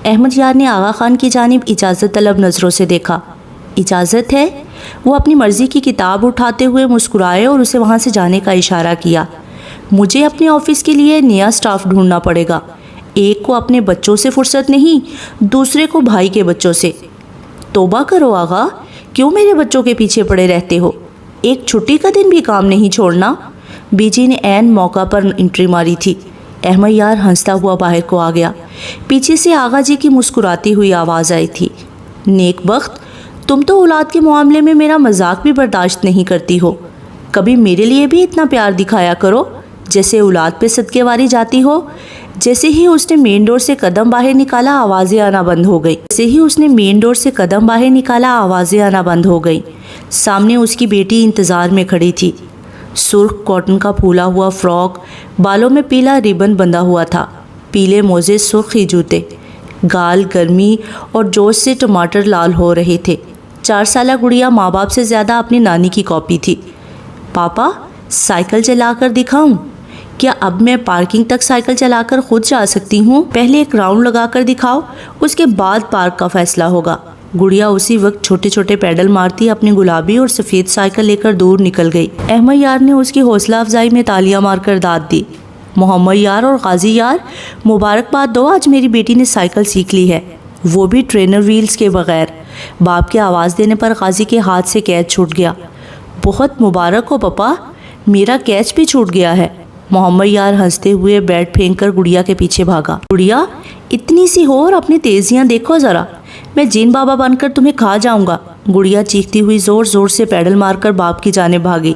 احمد یار نے آغا خان کی جانب اجازت طلب نظروں سے دیکھا۔ اجازت ہے؟ وہ اپنی مرضی کی کتاب اٹھاتے ہوئے مسکرائے اور اسے وہاں سے جانے کا اشارہ کیا۔ مجھے اپنے آفس کے لیے نیا سٹاف ڈھونڈنا پڑے گا۔ ایک کو اپنے بچوں سے فرصت نہیں، دوسرے کو بھائی کے بچوں سے۔ توبہ کرو آغا، کیوں میرے بچوں کے پیچھے پڑے رہتے ہو؟ ایک چھٹی کا دن بھی کام نہیں چھوڑنا۔ بی جی نے عین موقع پر انٹری ماری تھی۔ احمد یار ہنستا ہوا باہر کو آ گیا۔ پیچھے سے آغا جی کی مسکراتی ہوئی آواز آئی تھی، نیک بخت، تم تو اولاد کے معاملے میں میرا مذاق بھی برداشت نہیں کرتی ہو۔ کبھی میرے لیے بھی اتنا پیار دکھایا کرو جیسے اولاد پہ صدقے واری جاتی ہو۔ جیسے ہی اس نے مین ڈور سے قدم باہر نکالا آوازیں آنا بند ہو گئی۔ سامنے اس کی بیٹی انتظار میں کھڑی تھی۔ سرخ کاٹن کا پھولا ہوا فراک، بالوں میں پیلا ریبن بندھا ہوا تھا، پیلے موزے، سرخ ہی جوتے۔ گال گرمی اور جوش سے ٹماٹر لال ہو رہے تھے۔ 4 سالہ گڑیا ماں باپ سے زیادہ اپنی نانی کی کاپی تھی۔ پاپا، سائیکل چلا کر دکھاؤں؟ کیا اب میں پارکنگ تک سائیکل چلا کر خود جا سکتی ہوں؟ پہلے ایک راؤنڈ لگا کر دکھاؤ، اس کے بعد پارک کا فیصلہ ہوگا۔ گڑیا اسی وقت چھوٹے چھوٹے پیڈل مارتی اپنی گلابی اور سفید سائیکل لے کر دور نکل گئی۔ احمد یار نے اس کی حوصلہ افزائی میں تالیاں مار کر داد دی۔ محمد یار اور غازی یار، مبارکباد دو، آج میری بیٹی نے سائیکل سیکھ لی ہے، وہ بھی ٹرینر ویلز کے بغیر۔ باپ کے آواز دینے پر غازی کے ہاتھ سے کیچ چھوٹ گیا۔ بہت مبارک ہو پپا، میرا کیچ بھی چھوٹ گیا ہے۔ محمد یار ہنستے ہوئے بیٹ پھینک کر گڑیا کے پیچھے بھاگا۔ گڑیا، اتنی سی ہو اور اپنی تیزیاں دیکھو ذرا، میں جین بابا بن کر تمہیں کھا جاؤں گا۔ گڑیا چیختی ہوئی زور زور سے پیڈل مار کر باپ کی جانب بھاگی،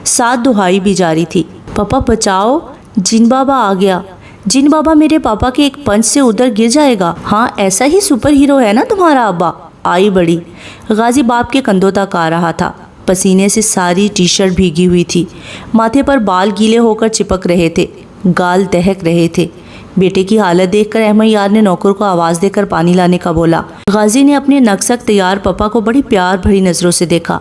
ساتھ دہائی بھی جاری تھی، پپا بچاؤ، جن بابا آ گیا، جن بابا میرے پاپا کے ایک پنچ سے ادھر گر جائے گا۔ ہاں، ایسا ہی سپر ہیرو ہے نا تمہارا ابا۔ آئی بڑی۔ غازی باپ کے کندھوں تک آ رہا تھا، پسینے سے ساری ٹی شرٹ بھیگی ہوئی تھی، ماتھے پر بال گیلے ہو کر چپک رہے تھے، گال دہک رہے تھے۔ بیٹے کی حالت دیکھ کر احمد یار نے نوکر کو آواز دے کر پانی لانے کا بولا۔ غازی نے اپنے نقصک تیار پپا کو بڑی پیار بھری نظروں سے دیکھا۔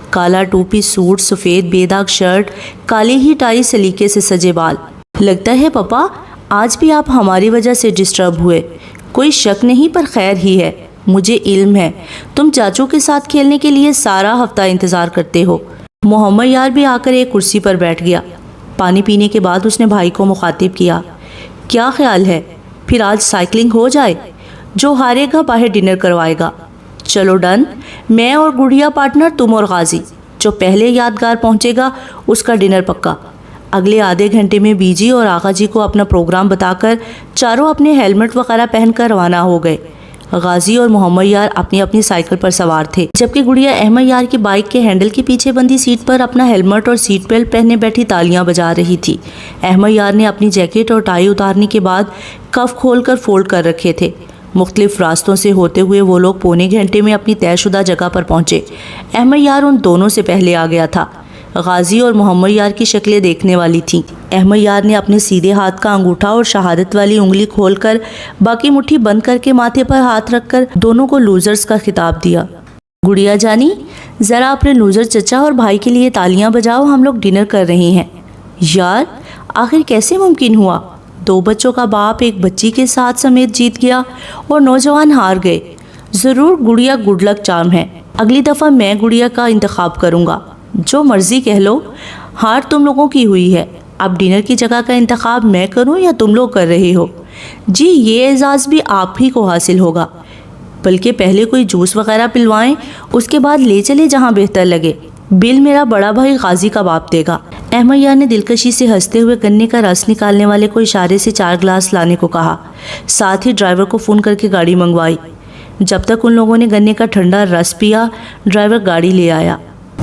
کالا ٹوپی سوٹ، سفید بے داغ شرٹ، کالی ہی ٹائی، سلیقے سے سجے بال۔ لگتا ہے پپا آج بھی آپ ہماری وجہ سے ڈسٹرب ہوئے۔ کوئی شک نہیں، پر خیر ہی ہے۔ مجھے علم ہے تم چاچو کے ساتھ کھیلنے کے لیے سارا ہفتہ انتظار کرتے ہو۔ محمد یار بھی آ کر ایک کرسی پر بیٹھ گیا۔ پانی پینے کے بعد اس نے بھائی کو مخاطب کیا، کیا خیال ہے پھر آج سائیکلنگ ہو جائے؟ جو ہارے گا باہر ڈنر کروائے گا۔ چلو ڈن، میں اور گڑیا پارٹنر، تم اور غازی۔ جو پہلے یادگار پہنچے گا اس کا ڈنر پکا۔ اگلے آدھے گھنٹے میں بی جی اور آغا جی کو اپنا پروگرام بتا کر چاروں اپنے ہیلمٹ وغیرہ پہن کر روانہ ہو گئے۔ غازی اور محمد یار اپنی اپنی سائیکل پر سوار تھے، جبکہ گڑیا احمد یار کی بائک کے ہینڈل کے پیچھے بندی سیٹ پر اپنا ہیلمٹ اور سیٹ بیلٹ پہنے بیٹھی تالیاں بجا رہی تھی۔ احمد یار نے اپنی جیکٹ اور ٹائی اتارنے کے بعد کف کھول کر فولڈ کر رکھے تھے۔ مختلف راستوں سے ہوتے ہوئے وہ لوگ پونے گھنٹے میں اپنی طے شدہ جگہ پر پہنچے۔ احمد یار ان دونوں سے پہلے آ گیا تھا۔ غازی اور محمد یار کی شکلیں دیکھنے والی تھیں۔ احمد یار نے اپنے سیدھے ہاتھ کا انگوٹھا اور شہادت والی انگلی کھول کر باقی مٹھی بند کر کے ماتھے پر ہاتھ رکھ کر دونوں کو لوزرز کا خطاب دیا۔ گڑیا جانی، ذرا اپنے لوزر چچا اور بھائی کے لیے تالیاں بجاؤ، ہم لوگ ڈنر کر رہے ہیں۔ یار، آخر کیسے ممکن ہوا؟ 2 بچوں کا باپ ایک بچی کے ساتھ سمیت جیت گیا اور نوجوان ہار گئے۔ ضرور گڑیا گڈ لک چارم ہے، اگلی دفعہ میں گڑیا کا انتخاب کروں گا۔ جو مرضی کہہ لو، ہار تم لوگوں کی ہوئی ہے۔ اب ڈنر کی جگہ کا انتخاب میں کروں یا تم لوگ کر رہے ہو؟ جی، یہ اعزاز بھی آپ ہی کو حاصل ہوگا، بلکہ پہلے کوئی جوس وغیرہ پلوائیں، اس کے بعد لے چلے جہاں بہتر لگے۔ بل میرا بڑا بھائی غازی کا باپ دے گا۔ احمد یار نے دلکشی سے ہنستے ہوئے گنے کا رس نکالنے والے کو اشارے سے 4 گلاس لانے کو کہا، ساتھ ہی ڈرائیور کو فون کر کے گاڑی منگوائی۔ جب تک ان لوگوں نے گنے کا ٹھنڈا رس پیا، ڈرائیور گاڑی لے آیا۔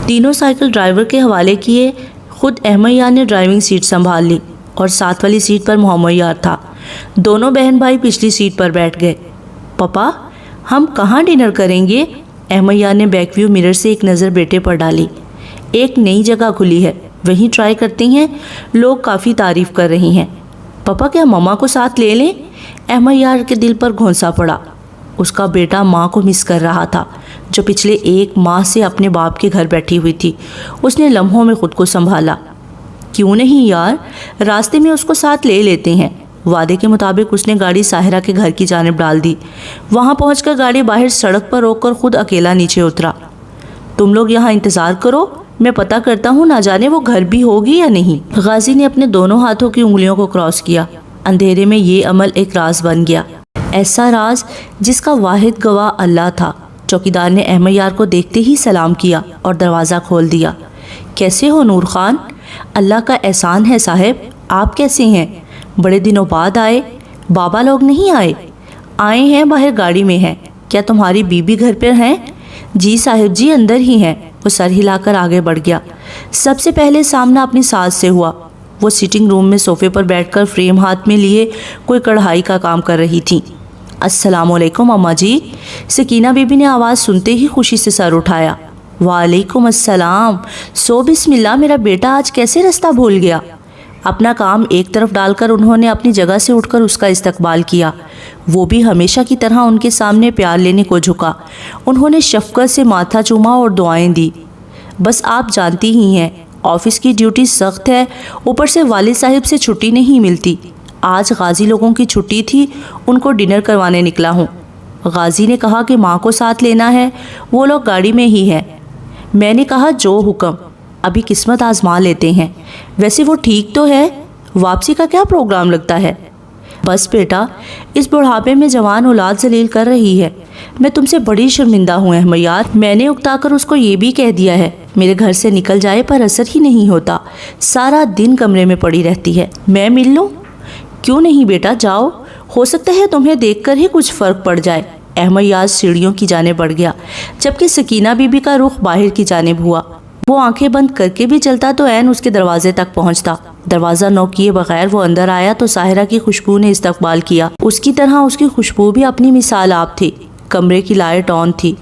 تینوں سائیکل ڈرائیور کے حوالے کیے، خود احمد یار نے ڈرائیونگ سیٹ سنبھال لی اور ساتھ والی سیٹ پر محمد یار تھا۔ دونوں بہن بھائی پچھلی سیٹ پر بیٹھ گئے۔ پپا، ہم کہاں ڈنر کریں گے؟ احمد یار نے بیک ویو مرر سے ایک نظر بیٹے پر ڈالی۔ ایک نئی جگہ کھلی ہے، وہیں ٹرائی کرتے ہیں، لوگ کافی تعریف کر رہی ہیں۔ پپا، کیا ماما کو ساتھ لے لیں؟ احمد یار کے دل پر گھونسا پڑا۔ اس کا بیٹا ماں کو مس کر رہا تھا، جو پچھلے 1 ماہ سے اپنے باپ کے گھر بیٹھی ہوئی تھی۔ اس نے لمحوں میں خود کو سنبھالا۔ کیوں نہیں یار، راستے میں اس کو ساتھ لے لیتے ہیں۔ وعدے کے مطابق اس نے گاڑی ساحرہ کے گھر کی جانب ڈال دی۔ وہاں پہنچ کر گاڑی باہر سڑک پر روک کر خود اکیلا نیچے اترا۔ تم لوگ یہاں انتظار کرو، میں پتہ کرتا ہوں نہ جانے وہ گھر بھی ہوگی یا نہیں۔ غازی نے اپنے دونوں ہاتھوں کی انگلیوں کو کراس کیا۔ اندھیرے میں یہ عمل ایک راز بن گیا، ایسا راز جس کا واحد گواہ اللہ تھا۔ چوکیدار نے احمد یار کو دیکھتے ہی سلام کیا اور دروازہ کھول دیا۔ کیسے ہو نور خان؟ اللہ کا احسان ہے صاحب، آپ کیسے ہیں؟ بڑے دنوں بعد آئے۔ بابا لوگ نہیں آئے؟ آئے ہیں، باہر گاڑی میں ہیں۔ کیا تمہاری بیوی گھر پر ہیں؟ جی صاحب جی، اندر ہی ہیں۔ وہ سر ہلا کر آگے بڑھ گیا۔ سب سے پہلے سامنا اپنی ساس سے ہوا۔ وہ سٹنگ روم میں صوفے پر بیٹھ کر فریم ہاتھ میں لیے کوئی کڑھائی کا کام کر رہی تھیں۔ السلام علیکم اماں جی۔ سکینہ بی بی نے آواز سنتے ہی خوشی سے سر اٹھایا۔ وعلیکم السلام۔ سو بسم اللہ، میرا بیٹا آج کیسے رستہ بھول گیا؟ اپنا کام ایک طرف ڈال کر انہوں نے اپنی جگہ سے اٹھ کر اس کا استقبال کیا۔ وہ بھی ہمیشہ کی طرح ان کے سامنے پیار لینے کو جھکا۔ انہوں نے شفقت سے ماتھا چوما اور دعائیں دی۔ بس آپ جانتی ہی ہیں، آفس کی ڈیوٹی سخت ہے، اوپر سے والد صاحب سے چھٹی نہیں ملتی۔ آج غازی لوگوں کی چھٹی تھی، ان کو ڈنر کروانے نکلا ہوں۔ غازی نے کہا کہ ماں کو ساتھ لینا ہے، وہ لوگ گاڑی میں ہی ہیں۔ میں نے کہا جو حکم، ابھی قسمت آزما لیتے ہیں۔ ویسے وہ ٹھیک تو ہے؟ واپسی کا کیا پروگرام لگتا ہے؟ بس بیٹا، اس بڑھاپے میں جوان اولاد ذلیل کر رہی ہے۔ میں تم سے بڑی شرمندہ ہوں احمد یار۔ میں نے اکتا کر اس کو یہ بھی کہہ دیا ہے، میرے گھر سے نکل جائے پر اثر ہی نہیں ہوتا، سارا دن کمرے میں پڑی رہتی ہے۔ میں مل لوں؟ کیوں نہیں بیٹا، جاؤ، ہو سکتا ہے تمہیں دیکھ کر ہی کچھ فرق پڑ جائے۔ احمد یار سیڑھیوں کی جانب بڑھ گیا، جبکہ سکینہ بی بی کا رخ باہر کی جانب ہوا۔ وہ آنکھیں بند کر کے بھی چلتا تو عین اس کے دروازے تک پہنچتا۔ دروازہ نوک کیے بغیر وہ اندر آیا تو ساحرہ کی خوشبو نے استقبال کیا۔ اس کی طرح اس کی خوشبو بھی اپنی مثال آپ تھی۔ کمرے کی لائٹ آن تھی،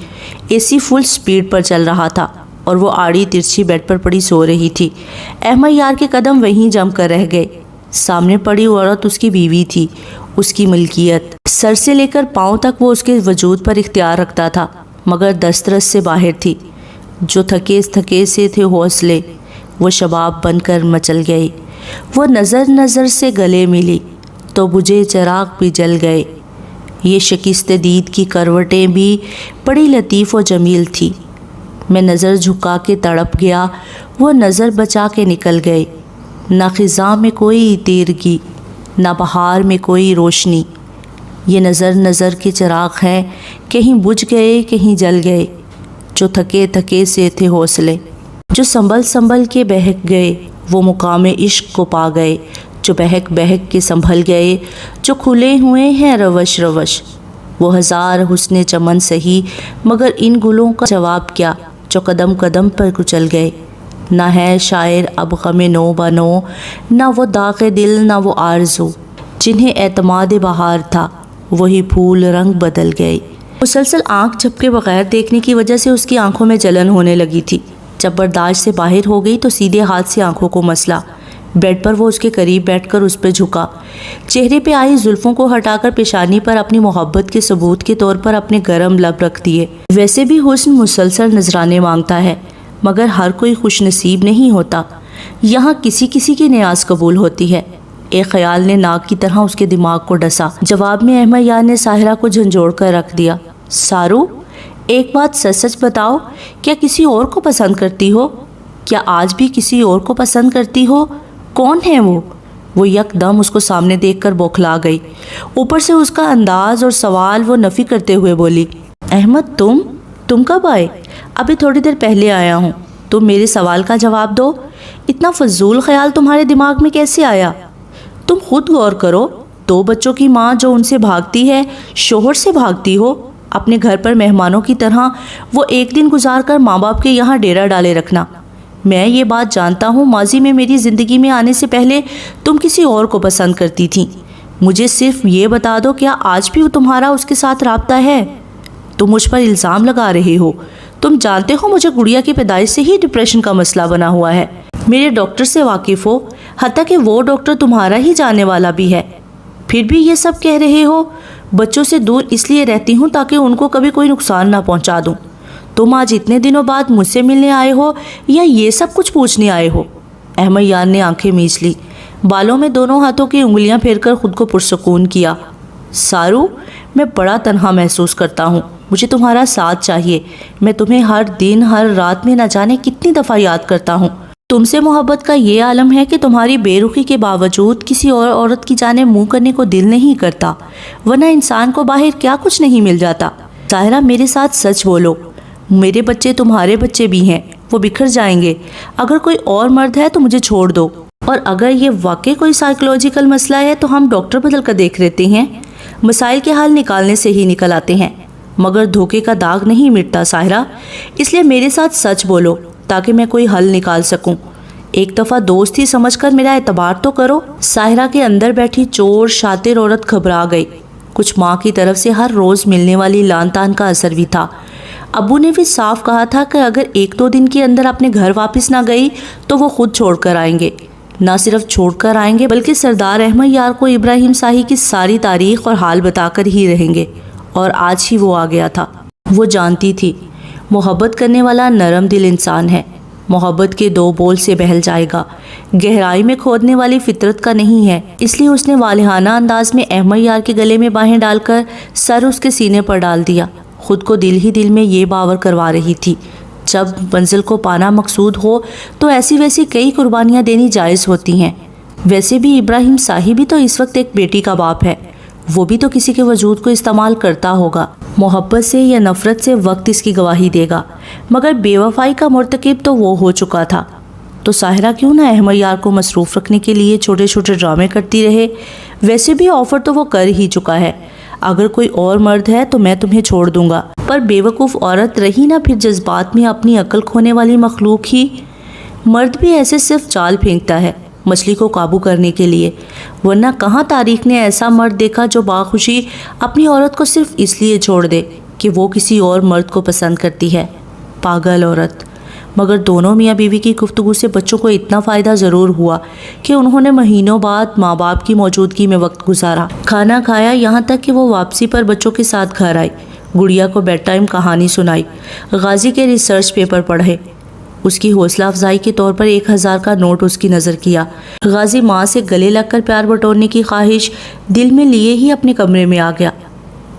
اے سی فل سپیڈ پر چل رہا تھا اور وہ آڑی ترچھی بیڈ پر پڑی سو رہی تھی۔ احمد یار کے قدم وہیں جم کر رہ گئے۔ سامنے پڑی عورت اس کی بیوی تھی، اس کی ملکیت۔ سر سے لے کر پاؤں تک وہ اس کے وجود پر اختیار رکھتا تھا، مگر دسترس سے باہر تھی۔ جو تھکے سے تھے حوصلے، وہ شباب بن کر مچل گئے۔ وہ نظر سے گلے ملی تو بجھے چراغ بھی جل گئے۔ یہ شکست دید کی کروٹیں بھی بڑی لطیف و جمیل تھی۔ میں نظر جھکا کے تڑپ گیا، وہ نظر بچا کے نکل گئے۔ نہ خزاں میں کوئی تیرگی، نہ بہار میں کوئی روشنی۔ یہ نظر کے چراغ ہیں، کہیں بجھ گئے کہیں جل گئے۔ جو تھکے سے تھے حوصلے، جو سنبھل کے بہک گئے، وہ مقام عشق کو پا گئے۔ جو بہک کے سنبھل گئے، جو کھلے ہوئے ہیں روش۔ وہ ہزار حسن چمن سہی، مگر ان گلوں کا جواب کیا جو قدم پر کچل گئے۔ نہ ہے شاعر اب غم نو بنو، نہ وہ داغ دل نہ وہ آرزو، جنہیں اعتماد بہار تھا وہی پھول رنگ بدل گئے۔ مسلسل آنکھ جھپکے بغیر دیکھنے کی وجہ سے اس کی آنکھوں میں جلن ہونے لگی تھی۔ جب برداشت سے باہر ہو گئی تو سیدھے ہاتھ سے آنکھوں کو مسلا۔ بیڈ پر وہ اس کے قریب بیٹھ کر اس پہ جھکا، چہرے پہ آئی زلفوں کو ہٹا کر پیشانی پر اپنی محبت کے ثبوت کے طور پر اپنے گرم لب رکھ دیے۔ ویسے بھی حسن مسلسل نذرانے مانگتا ہے، مگر ہر کوئی خوش نصیب نہیں ہوتا۔ یہاں کسی کی نیاز قبول ہوتی ہے۔ ایک خیال نے ناک کی طرح اس کے دماغ کو ڈسا۔ جواب میں احمد یار نے ساحرہ کو جھنجھوڑ کر رکھ دیا۔ سارو، ایک بات سچ بتاؤ، کیا کسی اور کو پسند کرتی ہو؟ کیا آج بھی کسی اور کو پسند کرتی ہو؟ کون ہے وہ؟ وہ یک دم اس کو سامنے دیکھ کر بوکھلا گئی۔ اوپر سے اس کا انداز اور سوال وہ نفی کرتے ہوئے بولی، احمد تم کب آئے؟ ابھی تھوڑی دیر پہلے آیا ہوں۔ تم میرے سوال کا جواب دو، اتنا فضول خیال تمہارے دماغ میں کیسے آیا؟ تم خود غور کرو، 2 بچوں کی ماں جو ان سے بھاگتی ہے، شوہر سے بھاگتی ہو، اپنے گھر پر مہمانوں کی طرح وہ ایک دن گزار کر ماں باپ کے یہاں ڈیرا ڈالے رکھنا۔ میں یہ بات جانتا ہوں، ماضی میں میری زندگی میں آنے سے پہلے تم کسی اور کو پسند کرتی تھی۔ مجھے صرف یہ بتا دو، کیا آج بھی تمہارا اس کے ساتھ رابطہ ہے؟ تم مجھ پر الزام لگا رہے ہو۔ تم جانتے ہو مجھے گڑیا کی پیدائش سے ہی ڈپریشن کا مسئلہ بنا ہوا ہے۔ میرے ڈاکٹر سے واقف ہو، حتیٰ کہ وہ ڈاکٹر تمہارا ہی جاننے والا بھی ہے۔ پھر بھی یہ سب کہہ رہے ہو۔ بچوں سے دور اس لیے رہتی ہوں تاکہ ان کو کبھی کوئی نقصان نہ پہنچا دوں۔ تم آج اتنے دنوں بعد مجھ سے ملنے آئے ہو یا یہ سب کچھ پوچھنے آئے ہو؟ احمد یار نے آنکھیں میچ لی۔ بالوں میں دونوں ہاتھوں کی انگلیاں پھیر کر خود کو پرسکون کیا۔ سارو، میں بڑا تنہا محسوس کرتا ہوں، مجھے تمہارا ساتھ چاہیے۔ میں تمہیں ہر دن ہر رات میں نہ جانے کتنی دفعہ یاد کرتا ہوں۔ تم سے محبت کا یہ عالم ہے کہ تمہاری بے رخی کے باوجود کسی اور عورت کی جانب منہ کرنے کو دل نہیں کرتا، ورنہ انسان کو باہر کیا کچھ نہیں مل جاتا۔ ساحرہ، میرے ساتھ سچ بولو، میرے بچے تمہارے بچے بھی ہیں، وہ بکھر جائیں گے۔ اگر کوئی اور مرد ہے تو مجھے چھوڑ دو، اور اگر یہ واقعی کوئی سائیکولوجیکل مسئلہ ہے تو ہم ڈاکٹر بدل کر دیکھ لیتے ہیں۔ مسائل کے حل نکالنے سے ہی نکل آتے ہیں، مگر دھوکے کا داغ نہیں مٹتا ساحرہ، اس لیے میرے ساتھ سچ بولو تاکہ میں کوئی حل نکال سکوں۔ ایک دفعہ دوستی سمجھ کر میرا اعتبار تو کرو۔ ساحرہ کے اندر بیٹھی چور شاطر عورت گھبرا گئی۔ کچھ ماں کی طرف سے ہر روز ملنے والی لان تان کا اثر بھی تھا۔ ابو نے بھی صاف کہا تھا کہ اگر 1-2 دن کے اندر اپنے گھر واپس نہ گئی تو وہ خود چھوڑ کر آئیں گے۔ نہ صرف چھوڑ کر آئیں گے بلکہ سردار احمد یار کو ابراہیم شاہی کی ساری تاریخ اور حال بتا کر ہی رہیں گے۔ اور آج ہی وہ آ گیا تھا۔ وہ جانتی تھی محبت کرنے والا نرم دل انسان ہے، محبت کے 2 بول سے بہل جائے گا، گہرائی میں کھودنے والی فطرت کا نہیں ہے۔ اس لیے اس نے والہانہ انداز میں احمد یار کے گلے میں باہیں ڈال کر سر اس کے سینے پر ڈال دیا۔ خود کو دل ہی دل میں یہ باور کروا رہی تھی، جب منزل کو پانا مقصود ہو تو ایسی ویسی کئی قربانیاں دینی جائز ہوتی ہیں۔ ویسے بھی ابراہیم شاہی بھی تو اس وقت ایک بیٹی کا باپ ہے، وہ بھی تو کسی کے وجود کو استعمال کرتا ہوگا۔ محبت سے یا نفرت سے وقت اس کی گواہی دے گا، مگر بے وفائی کا مرتکب تو وہ ہو چکا تھا۔ تو ساحرہ کیوں نہ احمد یار کو مصروف رکھنے کے لیے چھوٹے چھوٹے ڈرامے کرتی رہے؟ ویسے بھی آفر تو وہ کر ہی چکا ہے، اگر کوئی اور مرد ہے تو میں تمہیں چھوڑ دوں گا۔ پر بے وقوف عورت رہی نہ پھر جذبات میں اپنی عقل کھونے والی مخلوق ہی۔ مرد بھی ایسے صرف چال پھینکتا ہے مچھلی کو قابو کرنے کے لیے، ورنہ کہاں تاریخ نے ایسا مرد دیکھا جو باخوشی اپنی عورت کو صرف اس لیے چھوڑ دے کہ وہ کسی اور مرد کو پسند کرتی ہے۔ پاگل عورت۔ مگر دونوں میاں بیوی کی گفتگو سے بچوں کو اتنا فائدہ ضرور ہوا کہ انہوں نے مہینوں بعد ماں باپ کی موجودگی میں وقت گزارا، کھانا کھایا، یہاں تک کہ وہ واپسی پر بچوں کے ساتھ گھر آئی، گڑیا کو بیڈ ٹائم کہانی سنائی، غازی کے ریسرچ پیپر پڑھے، اس کی حوصلہ افزائی کے طور پر 1000 کا نوٹ اس کی نظر کیا۔ غازی ماں سے گلے لگ کر پیار بٹورنے کی خواہش دل میں لیے ہی اپنے کمرے میں آ گیا۔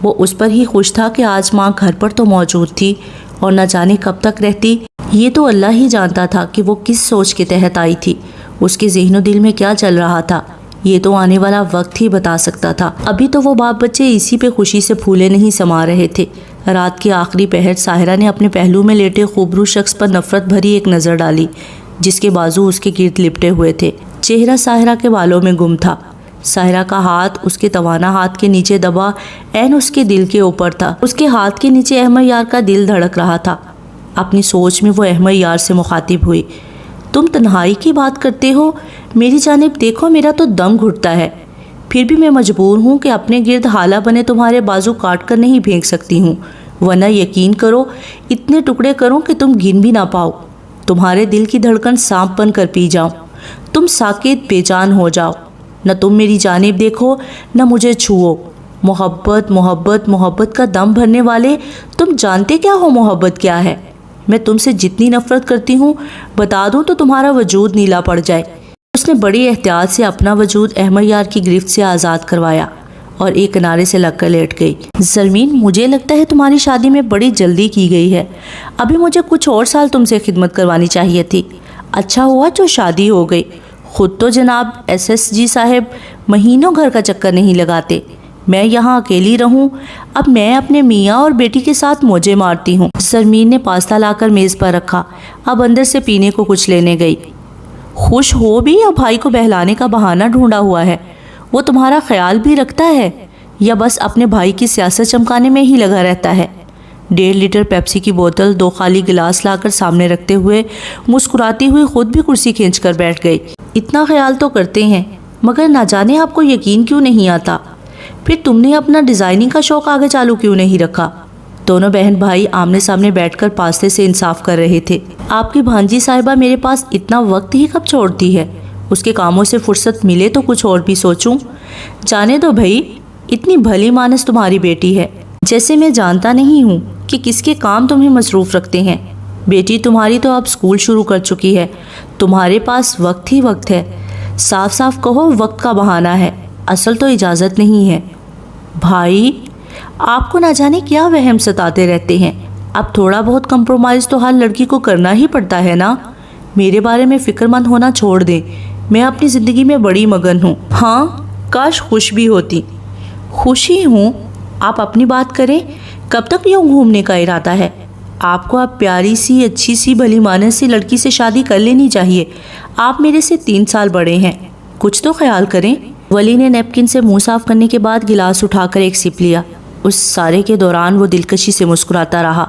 وہ اس پر ہی خوش تھا کہ آج ماں گھر پر تو موجود تھی، اور نہ جانے کب تک رہتی۔ یہ تو اللہ ہی جانتا تھا کہ وہ کس سوچ کے تحت آئی تھی، اس کے ذہن و دل میں کیا چل رہا تھا، یہ تو آنے والا وقت ہی بتا سکتا تھا۔ ابھی تو وہ باپ بچے اسی پہ خوشی سے پھولے نہیں سما رہے تھے۔ رات کے آخری پہر ساحرہ نے اپنے پہلو میں لیٹے خوبرو شخص پر نفرت بھری ایک نظر ڈالی، جس کے بازو اس کے گرد لپٹے ہوئے تھے۔ چہرہ ساحرہ کے بالوں میں گم تھا۔ ساحرہ کا ہاتھ اس کے توانا ہاتھ کے نیچے دبا عین اس کے دل کے اوپر تھا۔ اس کے ہاتھ کے نیچے احمد یار کا دل دھڑک رہا تھا۔ اپنی سوچ میں وہ احمد یار سے مخاطب ہوئی، تم تنہائی کی بات کرتے ہو، میری جانب دیکھو، میرا تو دم گھٹتا ہے، پھر بھی میں مجبور ہوں کہ اپنے گرد حالہ بنے تمہارے بازو کاٹ کر نہیں پھینک سکتی ہوں، ورنہ یقین کرو اتنے ٹکڑے کروں کہ تم گن بھی نہ پاؤ، تمہارے دل کی دھڑکن سانپ بن کر پی جاؤں، تم ساکت بے جان ہو جاؤ، نہ تم میری جانب دیکھو نہ مجھے چھوؤ۔ محبت محبت محبت کا دم بھرنے والے، تم جانتے کیا ہو محبت کیا ہے؟ میں تم سے جتنی نفرت کرتی ہوں بتا دوں تو تمہارا وجود نیلا پڑ جائے۔ اس نے بڑی احتیاط سے اپنا وجود احمد یار کی گرفت سے آزاد کروایا اور ایک کنارے سے لگ کر لیٹ گئی۔ زرمین، مجھے لگتا ہے تمہاری شادی میں بڑی جلدی کی گئی ہے، ابھی مجھے کچھ اور سال تم سے خدمت کروانی چاہیے تھی، اچھا ہوا جو شادی ہو گئی۔ خود تو جناب SSG صاحب مہینوں گھر کا چکر نہیں لگاتے، میں یہاں اکیلی رہوں، اب میں اپنے میاں اور بیٹی کے ساتھ موجے مارتی ہوں۔ سرمین نے پاستہ لا کر میز پر رکھا، اب اندر سے پینے کو کچھ لینے گئی۔ خوش ہو بھی یا بھائی کو بہلانے کا بہانہ ڈھونڈا ہوا ہے؟ وہ تمہارا خیال بھی رکھتا ہے یا بس اپنے بھائی کی سیاست چمکانے میں ہی لگا رہتا ہے؟ 1.5 لیٹر پیپسی کی بوتل 2 خالی گلاس لا کر سامنے رکھتے ہوئے مسکراتی ہوئی خود بھی کرسی کھینچ کر بیٹھ گئی۔ اتنا خیال تو کرتے ہیں، مگر نہ جانے آپ کو یقین کیوں نہیں آتا؟ پھر تم نے اپنا ڈیزائننگ کا شوق آگے چالو کیوں نہیں رکھا؟ دونوں بہن بھائی آمنے سامنے بیٹھ کر پاستے سے انصاف کر رہے تھے۔ آپ کی بھانجی صاحبہ میرے پاس اتنا وقت ہی کب چھوڑتی ہے؟ اس کے کاموں سے فرصت ملے تو کچھ اور بھی سوچوں۔ جانے دو بھائی، اتنی بھلی مانس تمہاری بیٹی ہے، جیسے میں جانتا نہیں ہوں کہ کس کے کام تمہیں مصروف رکھتے ہیں۔ بیٹی تمہاری تو اب اسکول شروع کر چکی ہے، تمہارے پاس وقت ہی وقت ہے۔ صاف صاف کہو وقت کا بہانہ ہے، اصل تو اجازت نہیں ہے۔ بھائی آپ کو نہ جانے کیا وہم ستاتے رہتے ہیں، اب تھوڑا بہت کمپرومائز تو ہر لڑکی کو کرنا ہی پڑتا ہے نا۔ میرے بارے میں فکر مند ہونا چھوڑ دیں، میں اپنی زندگی میں بڑی مگن ہوں۔ ہاں کاش خوش بھی ہوتی۔ خوش ہی ہوں، آپ اپنی بات کریں، کب تک یوں گھومنے کا ارادہ ہے؟ آپ کو اب پیاری سی اچھی سی بھلی مانس سی لڑکی سے شادی کر لینی چاہیے، آپ میرے سے 3 سال بڑے ہیں، کچھ تو خیال کریں۔ ولی نے نیپکن سے منہ صاف کرنے کے بعد گلاس اٹھا کر ایک سپ لیا۔ اس سارے کے دوران وہ دلکشی سے مسکراتا رہا۔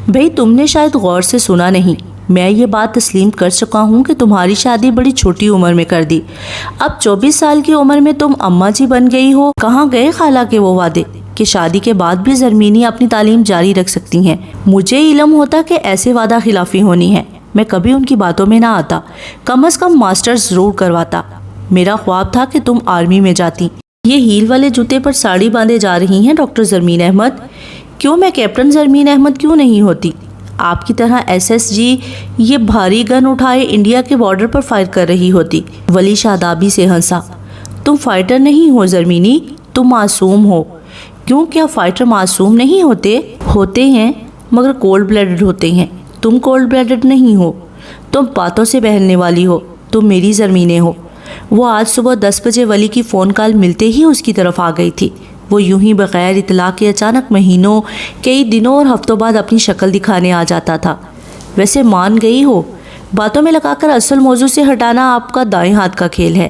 بھئی تم نے شاید غور سے سنا نہیں، میں یہ بات تسلیم کر چکا ہوں کہ تمہاری شادی بڑی چھوٹی عمر میں کر دی۔ اب 24 سال کی عمر میں تم اماں جی بن گئی ہو۔ کہاں گئے خالہ کے وہ وعدے کہ شادی کے بعد بھی زرمینی اپنی تعلیم جاری رکھ سکتی ہیں؟ مجھے علم ہوتا کہ ایسے وعدہ خلافی ہونی ہے، میں کبھی ان کی باتوں میں نہ آتا، کم از کم ماسٹرز ضرور کرواتا۔ میرا خواب تھا کہ تم آرمی میں جاتی۔ یہ ہیل والے جوتے پر ساڑی باندھے جا رہی ہیں ڈاکٹر زرمین احمد؟ کیوں میں کیپٹن زرمین احمد کیوں نہیں ہوتی؟ آپ کی طرح ایس ایس جی یہ بھاری گن اٹھائے انڈیا کے بارڈر پر فائر کر رہی ہوتی۔ ولی شادابی سے ہنسا۔ تم فائٹر نہیں ہو زرمینی، تم معصوم ہو۔ کیوں کیا فائٹر معصوم نہیں ہوتے؟ ہوتے ہیں مگر کولڈ بلیڈڈ ہوتے ہیں، تم کولڈ بلیڈڈ نہیں ہو، تم باتوں سے بہلنے والی ہو، تم میری زرمینے ہو۔ وہ آج صبح 10 بجے ولی کی فون کال ملتے ہی اس کی طرف آ گئی تھی۔ وہ یوں ہی بغیر اطلاع کے اچانک مہینوں، کئی دنوں اور ہفتوں بعد اپنی شکل دکھانے آ جاتا تھا۔ ویسے مان گئی ہو، باتوں میں لگا کر اصل موضوع سے ہٹانا آپ کا دائیں ہاتھ کا کھیل ہے۔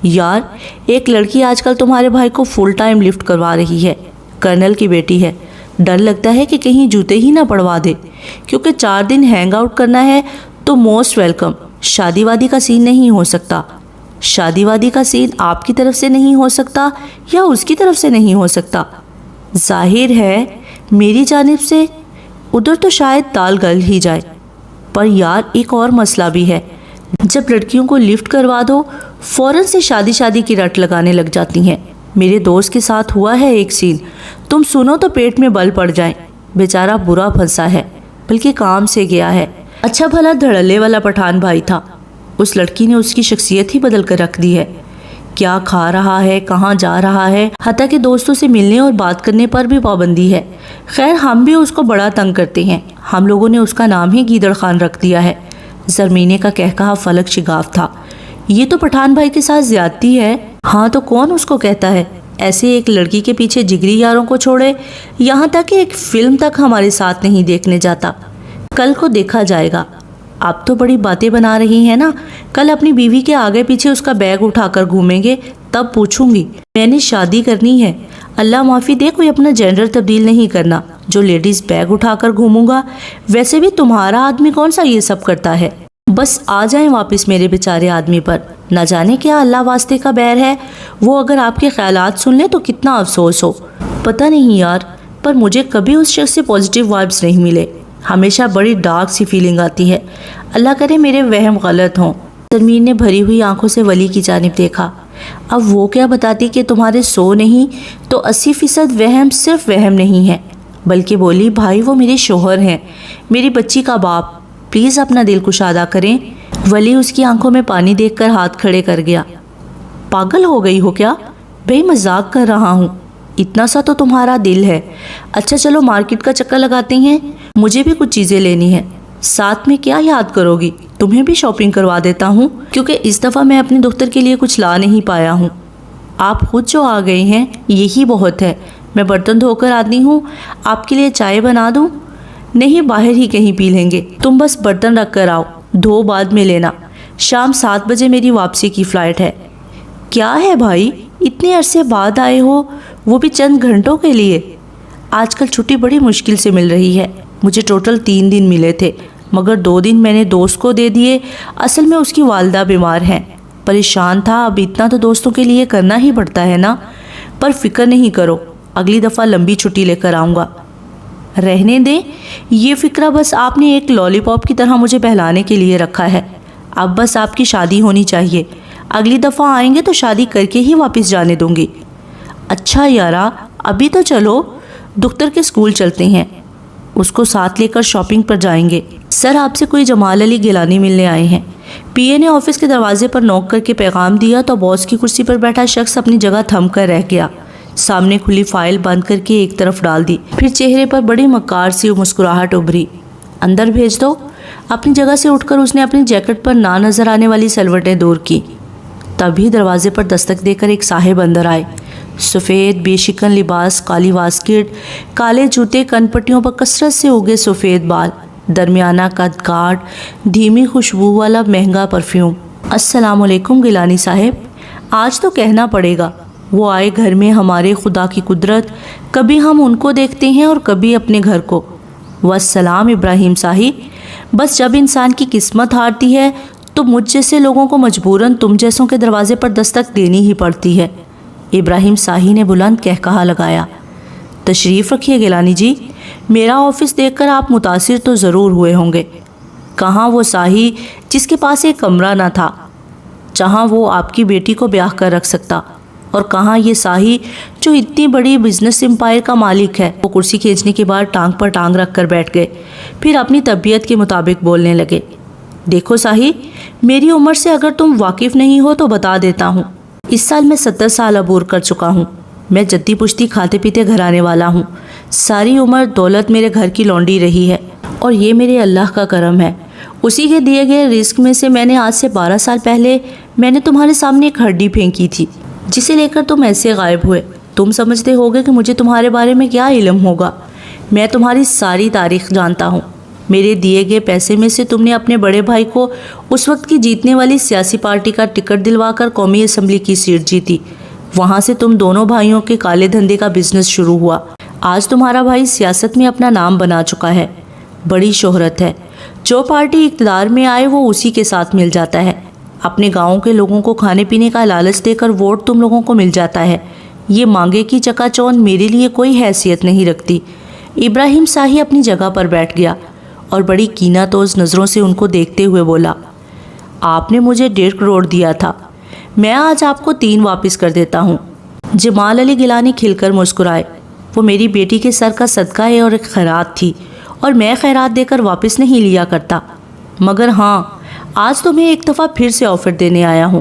یار ایک لڑکی آج کل تمہارے بھائی کو فل ٹائم لفٹ کروا رہی ہے، کرنل کی بیٹی ہے، ڈر لگتا ہے کہ کہیں جوتے ہی نہ پڑوا دے، کیونکہ 4 دن ہینگ آؤٹ کرنا ہے تو موسٹ ویلکم۔ شادی وادی کا سین نہیں ہو سکتا۔ شادی وادی کا سین آپ کی طرف سے نہیں ہو سکتا یا اس کی طرف سے نہیں ہو سکتا؟ ظاہر ہے میری جانب سے، ادھر تو شاید دال گل ہی جائے۔ پر یار ایک اور مسئلہ بھی ہے، جب لڑکیوں کو لفٹ کروا دو فوراً سے شادی کی رٹ لگانے لگ جاتی ہیں۔ میرے دوست کے ساتھ ہوا ہے ایک سین، تم سنو تو پیٹ میں بل پڑ جائیں۔ بیچارہ برا پھنسا ہے، بلکہ کام سے گیا ہے، اچھا بھلا دھڑلے والا پٹھان بھائی تھا، اس لڑکی نے اس کی شخصیت ہی بدل کر رکھ دی ہے۔ کیا کھا رہا ہے، کہاں جا رہا ہے، حتیٰ کہ دوستوں سے ملنے اور بات کرنے پر بھی پابندی ہے۔ خیر ہم بھی اس کو بڑا تنگ کرتے ہیں، ہم لوگوں نے اس کا نام ہی گیدڑ خان رکھ دیا ہے۔ زرمینے کا کہا فلک شگاف تھا۔ یہ تو پٹھان بھائی کے ساتھ زیادتی ہے۔ ہاں تو کون اس کو کہتا ہے ایسے ایک لڑکی کے پیچھے جگری یاروں کو چھوڑے، یہاں تک کہ ایک فلم تک ہمارے ساتھ نہیں دیکھنے جاتا۔ کل کو دیکھا جائے گا، آپ تو بڑی باتیں بنا رہی ہیں نا، کل اپنی بیوی کے آگے پیچھے اس کا بیگ اٹھا کر گھومیں گے، تب پوچھوں گی۔ میں نے شادی کرنی ہے، اللہ معافی دے کوئی اپنا جینڈر تبدیل نہیں کرنا، جو لیڈیز بیگ اٹھا کر گھوموں گا۔ ویسے بھی تمہارا آدمی کون سا یہ سب کرتا ہے؟ بس آ جائیں واپس میرے بیچارے آدمی پر، نہ جانے کیا اللہ واسطے کا بیر ہے، وہ اگر آپ کے خیالات سن لیں تو کتنا افسوس ہو۔ پتہ نہیں یار، پر مجھے کبھی اس شخص سے پازیٹیو وائبس نہیں ملے، ہمیشہ بڑی ڈارک سی فیلنگ آتی ہے۔ اللہ کرے میرے وہم غلط ہوں۔ زرمین نے بھری ہوئی آنکھوں سے ولی کی جانب دیکھا۔ اب وہ کیا بتاتی کہ تمہارے 100 نہیں تو 80% وہم صرف وہم نہیں ہے، بلکہ بولی بھائی وہ میرے شوہر ہیں، میری بچی کا باپ، پلیز اپنا دل کشادہ کریں۔ ولی اس کی آنکھوں میں پانی دیکھ کر ہاتھ کھڑے کر گیا۔ پاگل ہو گئی ہو کیا؟ بھئی مذاق کر رہا ہوں، اتنا سا تو تمہارا دل ہے۔ اچھا چلو مارکیٹ کا چکر لگاتے ہیں، مجھے بھی کچھ چیزیں لینی ہیں۔ ساتھ میں کیا یاد کرو گی؟ تمہیں بھی شاپنگ کروا دیتا ہوں، کیونکہ اس دفعہ میں اپنے دختر کے لیے کچھ لا نہیں پایا ہوں۔ آپ خود جو آ گئے ہیں یہی بہت ہے، میں برتن دھو کر آتی ہوں، آپ کے لیے چائے بنا دوں؟ نہیں باہر ہی کہیں پی لیں گے، تم بس برتن رکھ کر آؤ، دھو بعد میں لینا، شام 7 بجے میری واپسی کی فلائٹ ہے۔ کیا ہے بھائی اتنے عرصے بعد آئے ہو، وہ بھی چند گھنٹوں کے لیے؟ آج کل چھٹی بڑی مشکل سے مل رہی ہے، مجھے ٹوٹل 3 دن ملے تھے، مگر 2 دن میں نے دوست کو دے دیے، اصل میں اس کی والدہ بیمار ہیں، پریشان تھا، اب اتنا تو دوستوں کے لیے کرنا ہی پڑتا ہے نا۔ پر فکر نہیں کرو، اگلی دفعہ لمبی چھٹی لے کر آؤں گا۔ رہنے دیں، یہ فکرہ بس آپ نے ایک لالی پاپ کی طرح مجھے بہلانے کے لیے رکھا ہے، اب بس آپ کی شادی ہونی چاہیے، اگلی دفعہ آئیں گے تو شادی کر کے ہی واپس جانے دوں گی۔ اچھا یارا ابھی تو چلو، دختر کے اسکول چلتے ہیں، اس کو ساتھ لے کر شاپنگ پر جائیں گے۔ سر آپ سے کوئی جمال علی گیلانی ملنے آئے ہیں، پی اے نے آفس کے دروازے پر نوک کر کے پیغام دیا تو باس کی کرسی پر بیٹھا شخص اپنی جگہ تھم کر رہ گیا۔ سامنے کھلی فائل بند کر کے ایک طرف ڈال دی، پھر چہرے پر بڑی مکار سی مسکراہٹ ابھری۔ اندر بھیج دو۔ اپنی جگہ سے اٹھ کر اس نے اپنی جیکٹ پر نہ نظر آنے والی سلوٹیں دور کی۔ تبھی دروازے پر دستک دے کر ایک صاحب اندر آئے۔ سفید بے شکن لباس، کالی واسکٹ، کالے جوتے، کن پٹیوں پر کثرت سے اگے سفید بال، درمیانہ قد کاٹ، دھیمی خوشبو والا مہنگا پرفیوم۔ السلام علیکم گیلانی صاحب۔ آج تو کہنا پڑے گا، وہ آئے گھر میں ہمارے خدا کی قدرت، کبھی ہم ان کو دیکھتے ہیں اور کبھی اپنے گھر کو۔ والسلام ابراہیم صاحب۔ بس جب انسان کی قسمت ہارتی ہے تو مجھ جیسے لوگوں کو مجبوراً تم جیسوں کے دروازے پر دستک دینی ہی پڑتی ہے۔ ابراہیم صاحب نے بلند کہکہا لگایا۔ تشریف رکھیے گیلانی جی، میرا آفس دیکھ کر آپ متاثر تو ضرور ہوئے ہوں گے۔ کہاں وہ ساہی جس کے پاس ایک کمرہ نہ تھا جہاں وہ آپ کی بیٹی کو بیاہ کر رکھ سکتا، اور کہاں یہ ساہی جو اتنی بڑی بزنس امپائر کا مالک ہے۔ وہ کرسی کھینچنے کے بعد ٹانگ پر ٹانگ رکھ کر بیٹھ گئے، پھر اپنی طبیعت کے مطابق بولنے لگے۔ دیکھو ساہی، میری عمر سے اگر تم واقف نہیں ہو تو بتا دیتا ہوں، اس سال میں 70 سال عبور کر چکا ہوں۔ میں جدی پشتی کھاتے پیتے گھرانے والا ہوں، ساری عمر دولت میرے گھر کی لونڈی رہی ہے، اور یہ میرے اللہ کا کرم ہے۔ اسی کے دیے گئے رزق میں سے میں نے آج سے 12 سال پہلے میں نے تمہارے سامنے ایک ہڈی پھینکی تھی، جسے لے کر تم ایسے غائب ہوئے۔ تم سمجھتے ہوگے کہ مجھے تمہارے بارے میں کیا علم ہوگا؟ میں تمہاری ساری تاریخ جانتا ہوں۔ میرے دیے گئے پیسے میں سے تم نے اپنے بڑے بھائی کو اس وقت کی جیتنے والی سیاسی پارٹی کا ٹکٹ دلوا کر قومی اسمبلی کی سیٹ جیتی۔ وہاں سے تم دونوں بھائیوں کے کالے دھندے کا بزنس شروع ہوا۔ آج تمہارا بھائی سیاست میں اپنا نام بنا چکا ہے، بڑی شہرت ہے۔ جو پارٹی اقتدار میں آئے وہ اسی کے ساتھ مل جاتا ہے۔ اپنے گاؤں کے لوگوں کو کھانے پینے کا لالچ دے کر ووٹ تم لوگوں کو مل جاتا ہے۔ یہ مانگے کی چکا چوند میرے لیے کوئی حیثیت نہیں رکھتی۔ ابراہیم صاحب اپنی جگہ پر بیٹھ گیا اور بڑی کینہ توز نظروں سے ان کو دیکھتے ہوئے بولا، آپ نے مجھے 1.5 کروڑ دیا تھا، میں آج آپ کو 3 واپس کر دیتا ہوں۔ جمال علی گیلانی کھل کر مسکرائے۔ وہ میری بیٹی کے سر کا صدقہ ہے اور ایک خیرات تھی، اور میں خیرات دے کر واپس نہیں لیا کرتا، مگر ہاں آج تو میں ایک دفعہ پھر سے آفر دینے آیا ہوں۔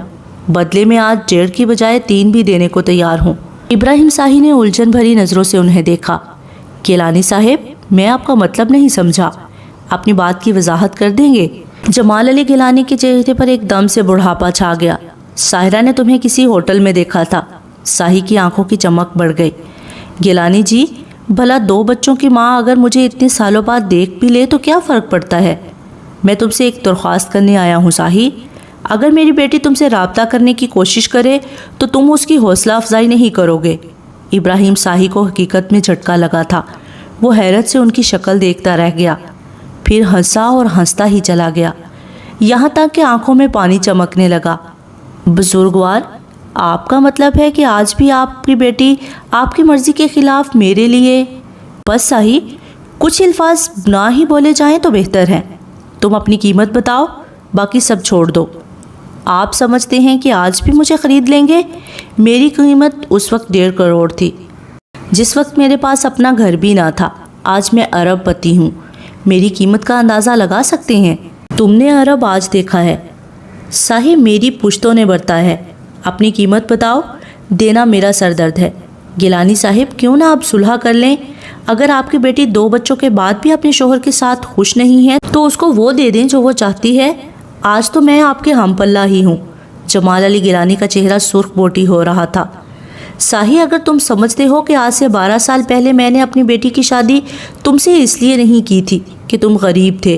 بدلے میں آج 1.5 کی بجائے 3 بھی دینے کو تیار ہوں۔ ابراہیم صاحب نے الجھن بھری نظروں سے انہیں دیکھا۔ گیلانی صاحب، میں آپ کا مطلب نہیں سمجھا، اپنی بات کی وضاحت کر دیں گے؟ جمال علی گیلانی کے چہرے پر ایک دم سے بڑھاپا چھا گیا۔ ساحرہ نے تمہیں کسی ہوٹل میں دیکھا تھا۔ ساہی کی آنکھوں کی چمک بڑھ گئی۔ گیلانی جی، بھلا 2 بچوں کی ماں اگر مجھے اتنے سالوں بعد دیکھ بھی لے تو کیا فرق پڑتا ہے؟ میں تم سے ایک درخواست کرنے آیا ہوں ساہی، اگر میری بیٹی تم سے رابطہ کرنے کی کوشش کرے تو تم اس کی حوصلہ افزائی نہیں کرو گے۔ ابراہیم صاحب کو حقیقت میں جھٹکا لگا تھا۔ وہ حیرت سے ان کی شکل دیکھتا رہ گیا، پھر ہنسا اور ہنستا ہی چلا گیا، یہاں تک کہ آنکھوں میں پانی چمکنے لگا۔ بزرگوار، آپ کا مطلب ہے کہ آج بھی آپ کی بیٹی آپ کی مرضی کے خلاف میرے لیے؟ بس صاحب، کچھ الفاظ نہ ہی بولے جائیں تو بہتر ہے۔ تم اپنی قیمت بتاؤ، باقی سب چھوڑ دو۔ آپ سمجھتے ہیں کہ آج بھی مجھے خرید لیں گے؟ میری قیمت اس وقت 1.5 کروڑ تھی، جس وقت میرے پاس اپنا گھر بھی نہ تھا۔ آج میں ارب پتی ہوں، میری قیمت کا اندازہ لگا سکتے ہیں؟ تم نے ارب آج دیکھا ہے صاحب، میری پشتوں نے برتا ہے۔ اپنی قیمت بتاؤ، دینا میرا سر درد ہے۔ گیلانی صاحب، کیوں نہ آپ صلح کر لیں؟ اگر آپ کی بیٹی 2 بچوں کے بعد بھی اپنے شوہر کے ساتھ خوش نہیں ہے تو اس کو وہ دے دیں جو وہ چاہتی ہے۔ آج تو میں آپ کے ہم پلہ ہی ہوں۔ جمال علی گیلانی کا چہرہ سرخ بوٹی ہو رہا تھا۔ صاحب، اگر تم سمجھتے ہو کہ آج سے 12 سال پہلے میں نے اپنی بیٹی کی شادی تم سے اس لیے نہیں کی تھی کہ تم غریب تھے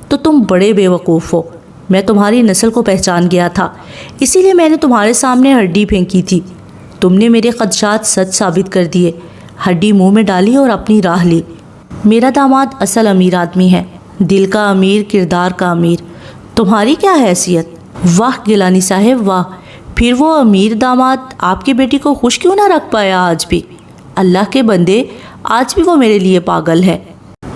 تو تم بڑے بے وقوف ہو۔ میں تمہاری نسل کو پہچان گیا تھا، اسی لیے میں نے تمہارے سامنے ہڈی پھینکی تھی۔ تم نے میرے خدشات سچ ثابت کر دیے، ہڈی منہ میں ڈالی اور اپنی راہ لی۔ میرا داماد اصل امیر آدمی ہے، دل کا امیر، کردار کا امیر۔ تمہاری کیا حیثیت؟ واہ گیلانی صاحب واہ، پھر وہ امیر داماد آپ کی بیٹی کو خوش کیوں نہ رکھ پایا؟ آج بھی اللہ کے بندے، آج بھی وہ میرے لیے پاگل ہے۔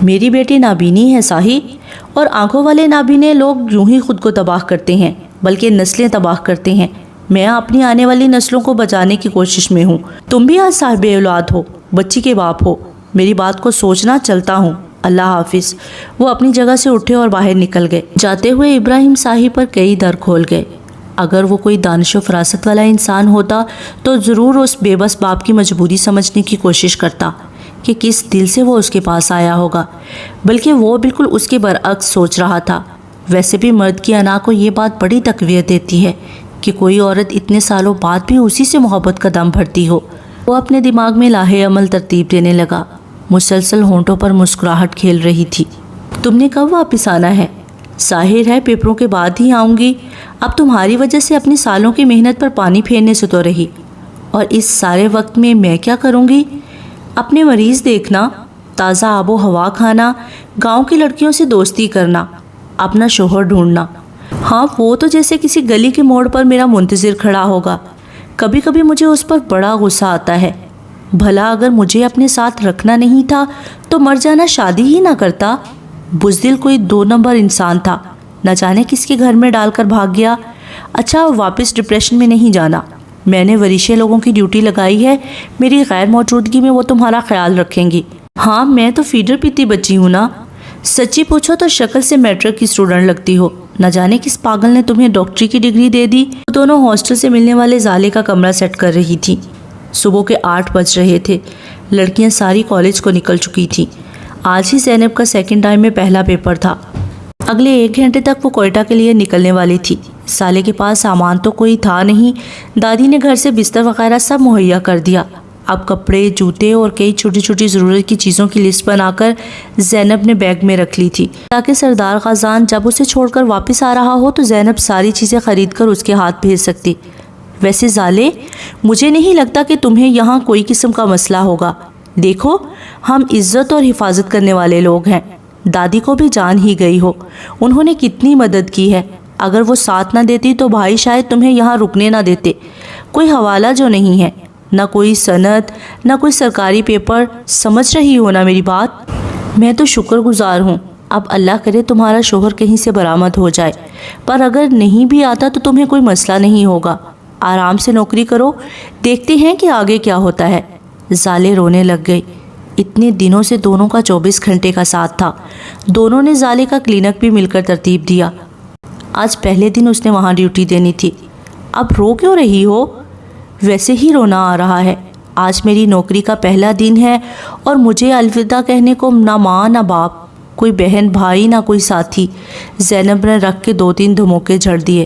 میری بیٹی نابینی ہے صاحب، اور آنکھوں والے نابینے لوگ یوں ہی خود کو تباہ کرتے ہیں بلکہ نسلیں تباہ کرتے ہیں۔ میں اپنی آنے والی نسلوں کو بچانے کی کوشش میں ہوں۔ تم بھی آج صاحب اولاد ہو، بچی کے باپ ہو، میری بات کو سوچنا، چلتا ہوں۔ اللہ حافظ۔ وہ اپنی جگہ سے اٹھے اور باہر نکل گئے۔ جاتے ہوئے ابراہیم صاحب پر کئی در کھول گئے۔ اگر وہ کوئی دانش و فراست والا انسان ہوتا تو ضرور اس بے بس باپ کی مجبوری سمجھنے کی کوشش کرتا کہ کس دل سے وہ اس کے پاس آیا ہوگا، بلکہ وہ بالکل اس کے برعکس سوچ رہا تھا۔ ویسے بھی مرد کی انا کو یہ بات بڑی تقویت دیتی ہے کہ کوئی عورت اتنے سالوں بعد بھی اسی سے محبت کا دم بھرتی ہو۔ وہ اپنے دماغ میں لاہے عمل ترتیب دینے لگا۔ مسلسل ہونٹوں پر مسکراہٹ کھیل رہی تھی۔ تم نے کب واپس آنا ہے؟ ظاہر ہے پیپروں کے بعد ہی آؤں گی۔ اب تمہاری وجہ سے اپنی سالوں کی محنت پر پانی پھیرنے سے تو رہی، اور اس سارے وقت میں میں کیا کروں گی؟ اپنے مریض دیکھنا، تازہ آب و ہوا کھانا، گاؤں کی لڑکیوں سے دوستی کرنا، اپنا شوہر ڈھونڈنا۔ ہاں وہ تو جیسے کسی گلی کے موڑ پر میرا منتظر کھڑا ہوگا۔ کبھی کبھی مجھے اس پر بڑا غصہ آتا ہے۔ بھلا اگر مجھے اپنے ساتھ رکھنا نہیں تھا تو مر جانا شادی ہی نہ کرتا۔ بزدل کوئی 2 نمبر انسان تھا، نہ جانے کس کے گھر میں ڈال کر بھاگ گیا۔ اچھا واپس ڈپریشن میں نہیں جانا۔ میں نے وریشے لوگوں کی ڈیوٹی لگائی ہے، میری غیر موجودگی میں وہ تمہارا خیال رکھیں گی۔ ہاں میں تو فیڈر پیتی بچی ہوں نا۔ سچی پوچھو تو شکل سے میٹرک کی اسٹوڈنٹ لگتی ہو۔ نہ جانے کس پاگل نے تمہیں ڈاکٹری کی ڈگری دے دی۔ دونوں ہاسٹل سے ملنے والے زالے کا کمرہ سیٹ کر رہی تھی۔ صبح کے 8 بج رہے تھے۔ لڑکیاں ساری کالج کو نکل چکی تھیں۔ آج ہی زینب کا سیکنڈ ٹائم میں پہلا پیپر تھا۔ اگلے 1 گھنٹے تک وہ کوئٹہ کے لیے نکلنے والی تھی۔ سالے کے پاس سامان تو کوئی تھا نہیں۔ دادی نے گھر سے بستر وغیرہ سب مہیا کر دیا۔ اب کپڑے، جوتے اور کئی چھوٹی چھوٹی ضرورت کی چیزوں کی لسٹ بنا کر زینب نے بیگ میں رکھ لی تھی، تاکہ سردار غازان جب اسے چھوڑ کر واپس آ رہا ہو تو زینب ساری چیزیں خرید کر اس کے ہاتھ بھیج سکتی۔ ویسے زالے، مجھے نہیں لگتا کہ تمہیں یہاں کوئی قسم کا مسئلہ ہوگا۔ دیکھو ہم عزت اور حفاظت کرنے والے لوگ ہیں۔ دادی کو بھی جان ہی گئی ہو، انہوں نے کتنی مدد کی ہے۔ اگر وہ ساتھ نہ دیتی تو بھائی شاید تمہیں یہاں رکنے نہ دیتے۔ کوئی حوالہ جو نہیں ہے، نہ کوئی سند، نہ کوئی سرکاری پیپر۔ سمجھ رہی ہو نا میری بات؟ میں تو شکر گزار ہوں۔ اب اللہ کرے تمہارا شوہر کہیں سے برآمد ہو جائے، پر اگر نہیں بھی آتا تو تمہیں کوئی مسئلہ نہیں ہوگا۔ آرام سے نوکری کرو، دیکھتے ہیں کہ آگے کیا ہوتا ہے۔ زالے رونے لگ گئی۔ اتنے دنوں سے دونوں کا 24 گھنٹے کا ساتھ تھا۔ دونوں نے زالے کا کلینک بھی مل کر ترتیب دیا۔ آج پہلے دن اس نے وہاں ڈیوٹی دینی تھی۔ اب رو کیوں رہی ہو؟ ویسے ہی رونا آ رہا ہے۔ آج میری نوکری کا پہلا دن ہے اور مجھے الوداع کہنے کو نہ ماں نہ باپ، کوئی بہن بھائی نہ کوئی ساتھی۔ زینب نے رکھ کے 2-3 دھموکے جھڑ دیے۔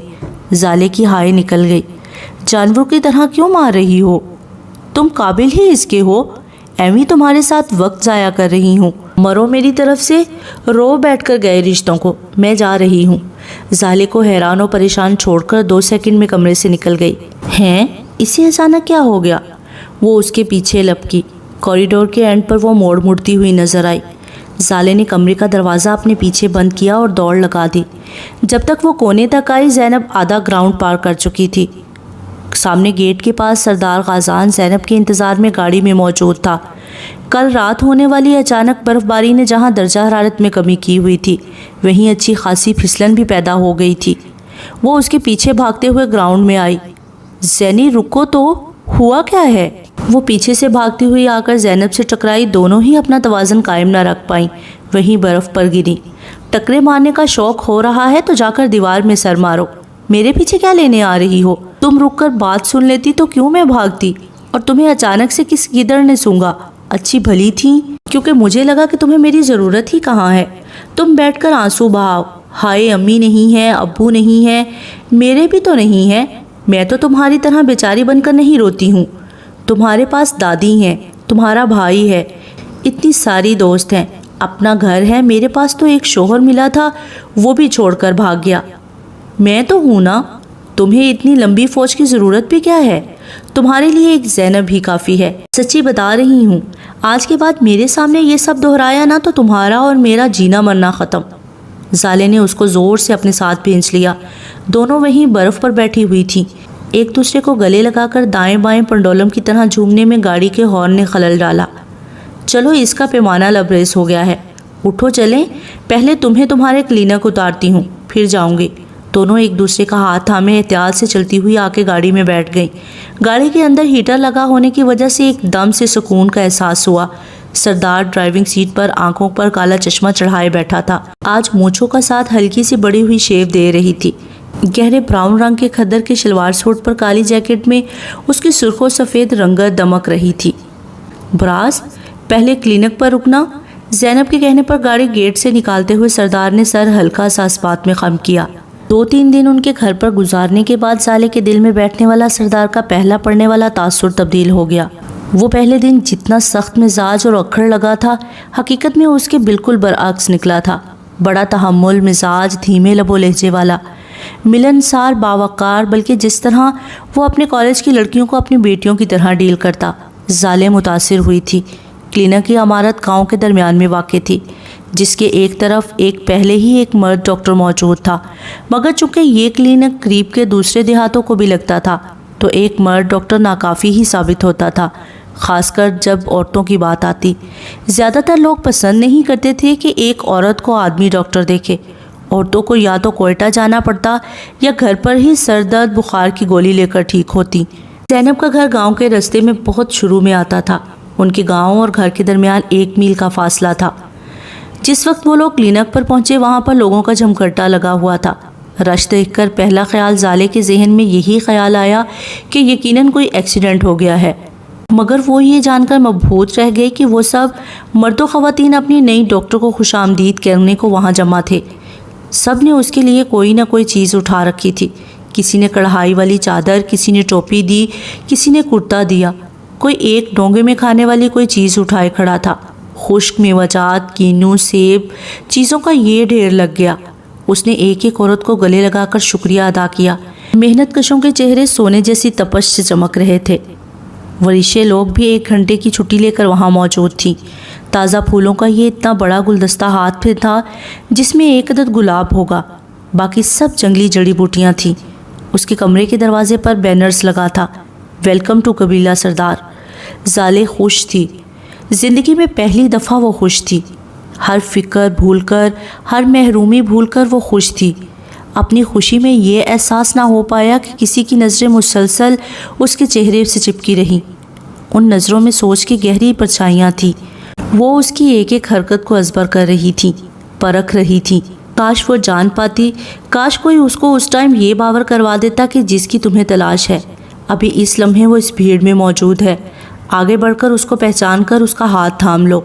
زالے کی ہائے نکل گئی۔ جانوروں کی طرح کیوں مار رہی ہو؟ تم قابل ہی اس کے ہو۔ ایویں تمہارے ساتھ وقت ضائع کر رہی ہوں۔ مرو میری طرف سے۔ رو بیٹھ کر گئے رشتوں کو، میں جا رہی ہوں۔ زالے کو حیران و پریشان چھوڑ کر 2 سیکنڈ میں کمرے سے نکل گئی۔ ہیں اسے اچانک کیا ہو گیا؟ وہ اس کے پیچھے لپکی۔ کوریڈور کے اینڈ پر وہ مڑتی ہوئی نظر آئی۔ زالے نے کمرے کا دروازہ اپنے پیچھے بند کیا اور دوڑ لگا دی۔ جب تک وہ کونے تک آئی زینب آدھا گراؤنڈ پار کر چکی تھی۔ سامنے گیٹ کے پاس سردار غازان زینب کے انتظار میں گاڑی میں موجود تھا۔ کل رات ہونے والی اچانک برف باری نے جہاں درجہ حرارت میں کمی کی ہوئی تھی، وہیں اچھی خاصی پھسلن بھی پیدا ہو گئی تھی۔ وہ اس کے پیچھے بھاگتے ہوئے گراؤنڈ میں آئی۔ زینی رکو تو، ہوا کیا ہے؟ وہ پیچھے سے بھاگتی ہوئی آ کر زینب سے ٹکرائی۔ دونوں ہی اپنا توازن قائم نہ رکھ پائیں، وہیں برف پر گری۔ ٹکرے مارنے کا شوق ہو رہا ہے تو جا کر دیوار میں سر مارو۔ میرے پیچھے کیا لینے آ رہی ہو؟ تم رک کر بات سن لیتی تو کیوں میں بھاگتی؟ اور تمہیں اچانک سے کس گدڑ نے سونگا؟ اچھی بھلی تھی، کیونکہ مجھے لگا کہ تمہیں میری ضرورت ہی کہاں ہے۔ تم بیٹھ کر آنسو بہاؤ۔ ہائے امی نہیں ہے، ابو نہیں ہے، میرے بھی تو نہیں ہے۔ میں تو تمہاری طرح بیچاری بن کر نہیں روتی ہوں۔ تمہارے پاس دادی ہیں، تمہارا بھائی ہے، اتنی ساری دوست ہیں، اپنا گھر ہے۔ میرے پاس تو ایک شوہر ملا تھا، وہ بھی چھوڑ کر بھاگ گیا۔ میں تو ہوں نا، تمہیں اتنی لمبی فوج کی ضرورت بھی کیا ہے؟ تمہارے لیے ایک زینب ہی کافی ہے۔ سچی بتا رہی ہوں، آج کے بعد میرے سامنے یہ سب دہرایا نا تو تمہارا اور میرا جینا مرنا ختم۔ زالے نے اس کو زور سے اپنے ساتھ بھینچ لیا۔ دونوں وہیں برف پر بیٹھی ہوئی تھیں، ایک دوسرے کو گلے لگا کر دائیں بائیں پنڈولم کی طرح جھومنے میں گاڑی کے ہارن نے خلل ڈالا۔ چلو اس کا پیمانہ لبریز ہو گیا ہے، اٹھو چلیں، پہلے تمہیں تمہارے کلینک اتارتی ہوں، پھر جاؤں گی۔ دونوں ایک دوسرے کا ہاتھ تھامے احتیاط سے چلتی ہوئی آ کے گاڑی میں بیٹھ گئیں۔ گاڑی کے اندر ہیٹر لگا ہونے کی وجہ سے ایک دم سے سکون کا احساس ہوا۔ سردار ڈرائیونگ سیٹ پر آنکھوں پر کالا چشمہ چڑھائے بیٹھا تھا۔ آج مونچھوں کا ساتھ ہلکی سی بڑی ہوئی شیو دے رہی تھی۔ گہرے براؤن رنگ کے کھدر کے شلوار سوٹ پر کالی جیکٹ میں اس کی سرخ و سفید رنگت دمک رہی تھی۔ براز، پہلے کلینک پر رکنا۔ زینب کے کہنے پر گاڑی گیٹ سے نکالتے ہوئے سردار نے سر ہلکا سا اس بات میں خم کیا۔ 2-3 دن ان کے گھر پر گزارنے کے بعد سالے کے دل میں بیٹھنے والا سردار کا پہلا پڑنے والا تاثر تبدیل ہو گیا۔ وہ پہلے دن جتنا سخت مزاج اور اکھڑ لگا تھا، حقیقت میں اس کے بالکل برعکس نکلا تھا۔ بڑا تحمل مزاج، دھیمے لب و لہجے والا، ملنسار، باوقار، بلکہ جس طرح وہ اپنے کالج کی لڑکیوں کو اپنی بیٹیوں کی طرح ڈیل کرتا۔ زالے متاثر ہوئی تھی۔ کلینک کی عمارت گاؤں کے درمیان میں واقع تھی، جس کے ایک طرف پہلے ہی ایک مرد ڈاکٹر موجود تھا، مگر چونکہ یہ کلینک قریب کے دوسرے دیہاتوں کو بھی لگتا تھا تو ایک مرد ڈاکٹر ناکافی ہی ثابت ہوتا تھا، خاص کر جب عورتوں کی بات آتی۔ زیادہ تر لوگ پسند نہیں کرتے تھے کہ ایک عورت کو آدمی ڈاکٹر دیکھے۔ عورتوں کو یا تو کوئٹہ جانا پڑتا یا گھر پر ہی سر درد بخار کی گولی لے کر ٹھیک ہوتی۔ زینب کا گھر گاؤں کے رستے میں بہت شروع میں آتا تھا۔ ان کے گاؤں اور گھر کے درمیان 1 میل کا فاصلہ تھا۔ جس وقت وہ لوگ کلینک پر پہنچے وہاں پر لوگوں کا جمکرٹا لگا ہوا تھا۔ رش دیکھ کر پہلا خیال زالے کے ذہن میں یہی خیال آیا کہ یقیناً کوئی ایکسیڈنٹ ہو گیا ہے، مگر وہ یہ جان کر مبہوت رہ گئے کہ وہ سب مرد و خواتین اپنی نئی ڈاکٹر کو خوش آمدید کرنے کو وہاں جمع تھے۔ سب نے اس کے لیے کوئی نہ کوئی چیز اٹھا رکھی تھی۔ کسی نے کڑھائی والی چادر، کسی نے ٹوپی دی، کسی نے کرتا دیا، کوئی ایک ڈونگے میں کھانے والی کوئی چیز اٹھائے کھڑا تھا۔ خشک میوہ جات، کینو، سیب، چیزوں کا یہ ڈھیر لگ گیا۔ اس نے ایک ایک عورت کو گلے لگا کر شکریہ ادا کیا۔ محنت کشوں کے چہرے سونے جیسی تپش سے چمک رہے تھے۔ وریشے لوگ بھی 1 گھنٹے کی چھٹی لے کر وہاں موجود تھی۔ تازہ پھولوں کا یہ اتنا بڑا گلدستہ ہاتھ میں تھا جس میں 1 عدد گلاب ہوگا، باقی سب جنگلی جڑی بوٹیاں تھیں۔ اس کے کمرے کے دروازے پر بینرز لگا تھا، ویلکم ٹو قبیلہ سردار۔ زالے خوش تھی۔ زندگی میں پہلی دفعہ وہ خوش تھی۔ ہر فکر بھول کر، ہر محرومی بھول کر وہ خوش تھی۔ اپنی خوشی میں یہ احساس نہ ہو پایا کہ کسی کی نظریں مسلسل اس کے چہرے سے چپکی رہیں۔ ان نظروں میں سوچ کی گہری پرچھائیاں تھیں۔ وہ اس کی ایک ایک حرکت کو ازبر کر رہی تھی، پرکھ رہی تھی۔ کاش وہ جان پاتی، کاش کوئی اس کو اس ٹائم یہ باور کروا دیتا کہ جس کی تمہیں تلاش ہے ابھی اس لمحے وہ اس بھیڑ میں موجود ہے۔ آگے بڑھ کر اس کو پہچان کر اس کا ہاتھ تھام لو،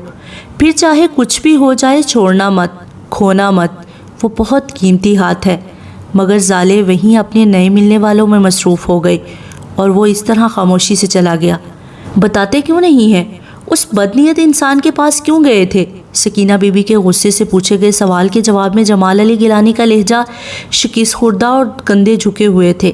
پھر چاہے کچھ بھی ہو جائے چھوڑنا مت، کھونا مت۔ وہ بہت قیمتی ہاتھ ہے۔ مگر زالے وہیں اپنے نئے ملنے والوں میں مصروف ہو گئی اور وہ اس طرح خاموشی سے چلا گیا۔ بتاتے کیوں نہیں ہیں؟ اس بدنیت انسان کے پاس کیوں گئے تھے؟ سکینہ بی بی کے غصے سے پوچھے گئے سوال کے جواب میں جمال علی گیلانی کا لہجہ شکست خوردہ اور کندھے جھکے ہوئے تھے۔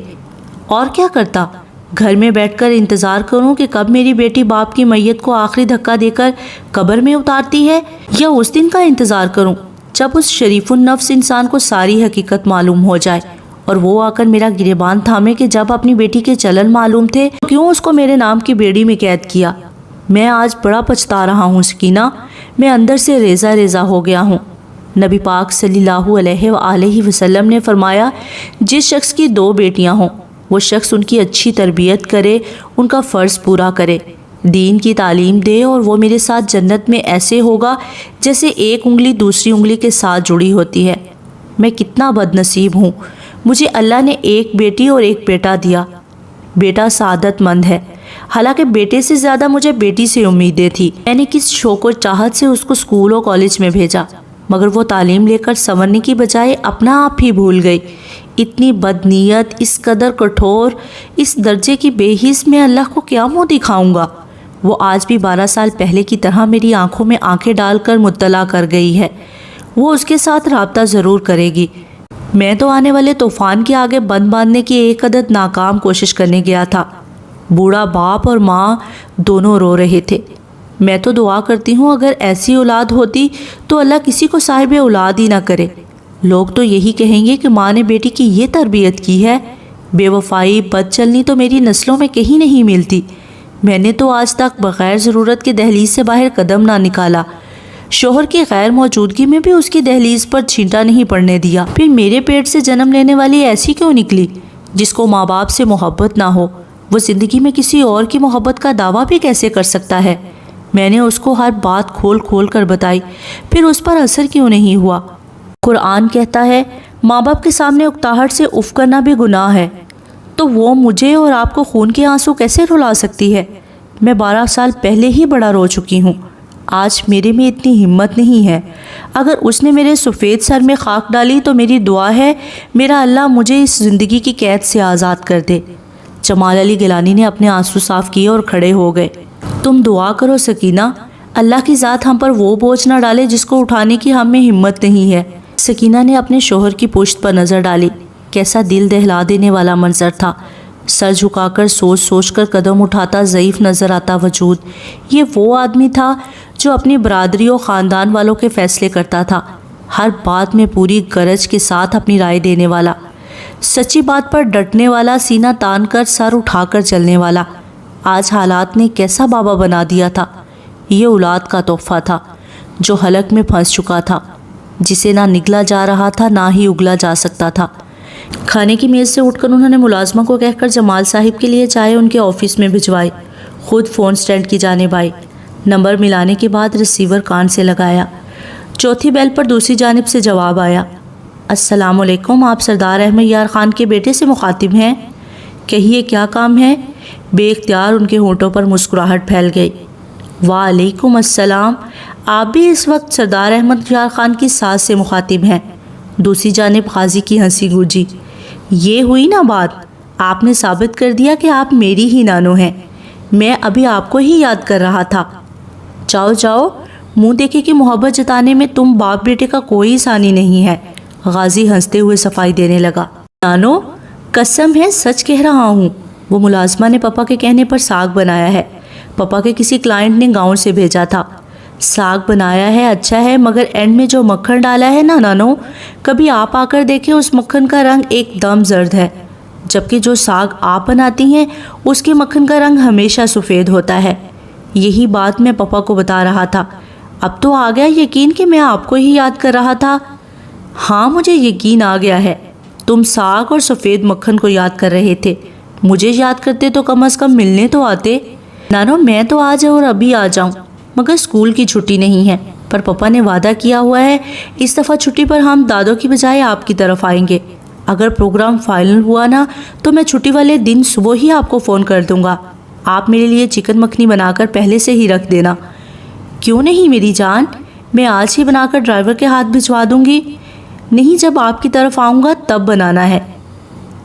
اور کیا کرتا؟ گھر میں بیٹھ کر انتظار کروں کہ کب میری بیٹی باپ کی میت کو آخری دھکا دے کر قبر میں اتارتی ہے، یا اس دن کا انتظار کروں جب اس شریف النفس انسان کو ساری حقیقت معلوم ہو جائے اور وہ آ کر میرا گریبان تھامے کہ جب اپنی بیٹی کے چلن معلوم تھے تو کیوں اس کو میرے نام کی بیڑی میں قید کیا؟ میں آج بڑا پچھتا رہا ہوں سکینہ، میں اندر سے ریزہ ریزہ ہو گیا ہوں۔ نبی پاک صلی اللہ علیہ وآلہ وسلم نے فرمایا، جس شخص کی 2 بیٹیاں ہوں وہ شخص ان کی اچھی تربیت کرے، ان کا فرض پورا کرے، دین کی تعلیم دے، اور وہ میرے ساتھ جنت میں ایسے ہوگا جیسے ایک انگلی دوسری انگلی کے ساتھ جڑی ہوتی ہے۔ میں کتنا بد نصیب ہوں، مجھے اللہ نے 1 بیٹی اور 1 بیٹا دیا۔ بیٹا سعادت مند ہے، حالانکہ بیٹے سے زیادہ مجھے بیٹی سے امیدیں تھی۔ میں نے کس شوق و چاہت سے اس کو اسکول اور کالج میں بھیجا، مگر وہ تعلیم لے کر سنورنے کی بجائے اپنا آپ ہی بھول گئی۔ اتنی بدنیت، اس قدر کٹھور، اس درجے کی بے حس میں اللہ کو کیا منہ دکھاؤں گا؟ وہ آج بھی 12 سال پہلے کی طرح میری آنکھوں میں آنکھیں ڈال کر مطلع کر گئی ہے۔ وہ اس کے ساتھ رابطہ ضرور کرے گی۔ میں تو آنے والے طوفان کے آگے بند باندھنے کی 1 عدد ناکام کوشش کرنے گیا تھا۔ بوڑھا باپ اور ماں دونوں رو رہے تھے۔ میں تو دعا کرتی ہوں اگر ایسی اولاد ہوتی تو اللہ کسی کو صاحب اولاد ہی نہ کرے۔ لوگ تو یہی کہیں گے کہ ماں نے بیٹی کی یہ تربیت کی ہے۔ بے وفائی، بد چلنی تو میری نسلوں میں کہیں نہیں ملتی۔ میں نے تو آج تک بغیر ضرورت کے دہلیز سے باہر قدم نہ نکالا۔ شوہر کی غیر موجودگی میں بھی اس کی دہلیز پر چھینٹا نہیں پڑنے دیا۔ پھر میرے پیٹ سے جنم لینے والی ایسی کیوں نکلی جس کو ماں باپ سے محبت نہ ہو؟ وہ زندگی میں کسی اور کی محبت کا دعویٰ بھی کیسے کر سکتا ہے؟ میں نے اس کو ہر بات کھول کھول کر بتائی، پھر اس پر اثر کیوں نہیں ہوا؟ قرآن کہتا ہے ماں باپ کے سامنے اکتاہٹ سے اف کرنا بھی گناہ ہے، تو وہ مجھے اور آپ کو خون کے آنسو کیسے رلا سکتی ہے؟ میں 12 سال پہلے ہی بڑا رو چکی ہوں، آج میرے میں اتنی ہمت نہیں ہے۔ اگر اس نے میرے سفید سر میں خاک ڈالی تو میری دعا ہے میرا اللہ مجھے اس زندگی کی قید سے آزاد کر دے۔ جمال علی گیلانی نے اپنے آنسو صاف کیے اور کھڑے ہو گئے۔ تم دعا کرو سکینہ، اللہ کی ذات ہم پر وہ بوجھ نہ ڈالے جس کو اٹھانے کی ہم میں ہمت نہیں ہے۔ سکینہ نے اپنے شوہر کی پشت پر نظر ڈالی، کیسا دل دہلا دینے والا منظر تھا۔ سر جھکا کر سوچ سوچ کر قدم اٹھاتا ضعیف نظر آتا وجود، یہ وہ آدمی تھا جو اپنی برادری اور خاندان والوں کے فیصلے کرتا تھا، ہر بات میں پوری گرج کے ساتھ اپنی رائے دینے والا، سچی بات پر ڈٹنے والا، سینہ تان کر سر اٹھا کر چلنے والا۔ آج حالات نے کیسا بابا بنا دیا تھا۔ یہ اولاد کا تحفہ تھا جو حلق میں پھنس چکا تھا، جسے نہ نگلا جا رہا تھا نہ ہی اگلا جا سکتا تھا۔ کھانے کی میز سے اٹھ کر انہوں نے ملازمہ کو کہہ کر جمال صاحب کے لیے چائے ان کے آفس میں بھجوائی، خود فون سٹینڈ کی جانب آئی۔ نمبر ملانے کے بعد ریسیور کان سے لگایا۔ چوتھی بیل پر دوسری جانب سے جواب آیا، السلام علیکم، آپ سردار احمد یار خان کے بیٹے سے مخاطب ہیں؟ کہیے کیا کام ہے؟ بے اختیار ان کے ہونٹوں پر مسکراہٹ پھیل گئی۔ وعلیکم السلام، آپ بھی اس وقت سردار احمد یار خان کی ساس سے مخاطب ہیں؟ دوسری جانب قاضی کی ہنسی گونجی۔ یہ ہوئی نا بات، آپ نے ثابت کر دیا کہ آپ میری ہی نانو ہیں، میں ابھی آپ کو ہی یاد کر رہا تھا۔ جاؤ جاؤ، منہ دیکھے کہ محبت جتانے میں تم باپ بیٹے کا کوئی ثانی نہیں ہے۔ غازی ہنستے ہوئے صفائی دینے لگا۔ نانو قسم ہے سچ کہہ رہا ہوں، وہ ملازمہ نے پاپا کے کہنے پر ساگ بنایا ہے، پاپا کے کسی کلائنٹ نے گاؤں سے بھیجا تھا۔ ساگ بنایا ہے اچھا ہے، مگر اینڈ میں جو مکھن ڈالا ہے نا نانو، کبھی آپ آ کر دیکھیں اس مکھن کا رنگ ایک دم زرد ہے، جبکہ جو ساگ آپ بناتی ہیں اس کے مکھن کا رنگ ہمیشہ سفید ہوتا ہے۔ یہی بات میں پاپا کو بتا رہا تھا۔ اب تو آ گیا یقین کہ میں آپ کو ہی یاد کر رہا تھا؟ ہاں مجھے یقین آ گیا ہے، تم ساگ اور سفید مکھن کو یاد کر رہے تھے، مجھے یاد کرتے تو کم از کم ملنے تو آتے۔ نانو میں تو آج اور ابھی آ جاؤں، مگر اسکول کی چھٹی نہیں ہے، پر پاپا نے وعدہ کیا ہوا ہے اس دفعہ چھٹی پر ہم دادوں کی بجائے آپ کی طرف آئیں گے۔ اگر پروگرام فائنل ہوا نا تو میں چھٹی والے دن صبح ہی آپ کو فون کر دوں گا، آپ میرے لیے چکن مکھنی بنا کر پہلے سے ہی رکھ دینا۔ کیوں نہیں میری جان، میں آج ہی بنا کر ڈرائیور کے ہاتھ بھجوا دوں گی۔ نہیں، جب آپ کی طرف آؤں گا تب بنانا ہے۔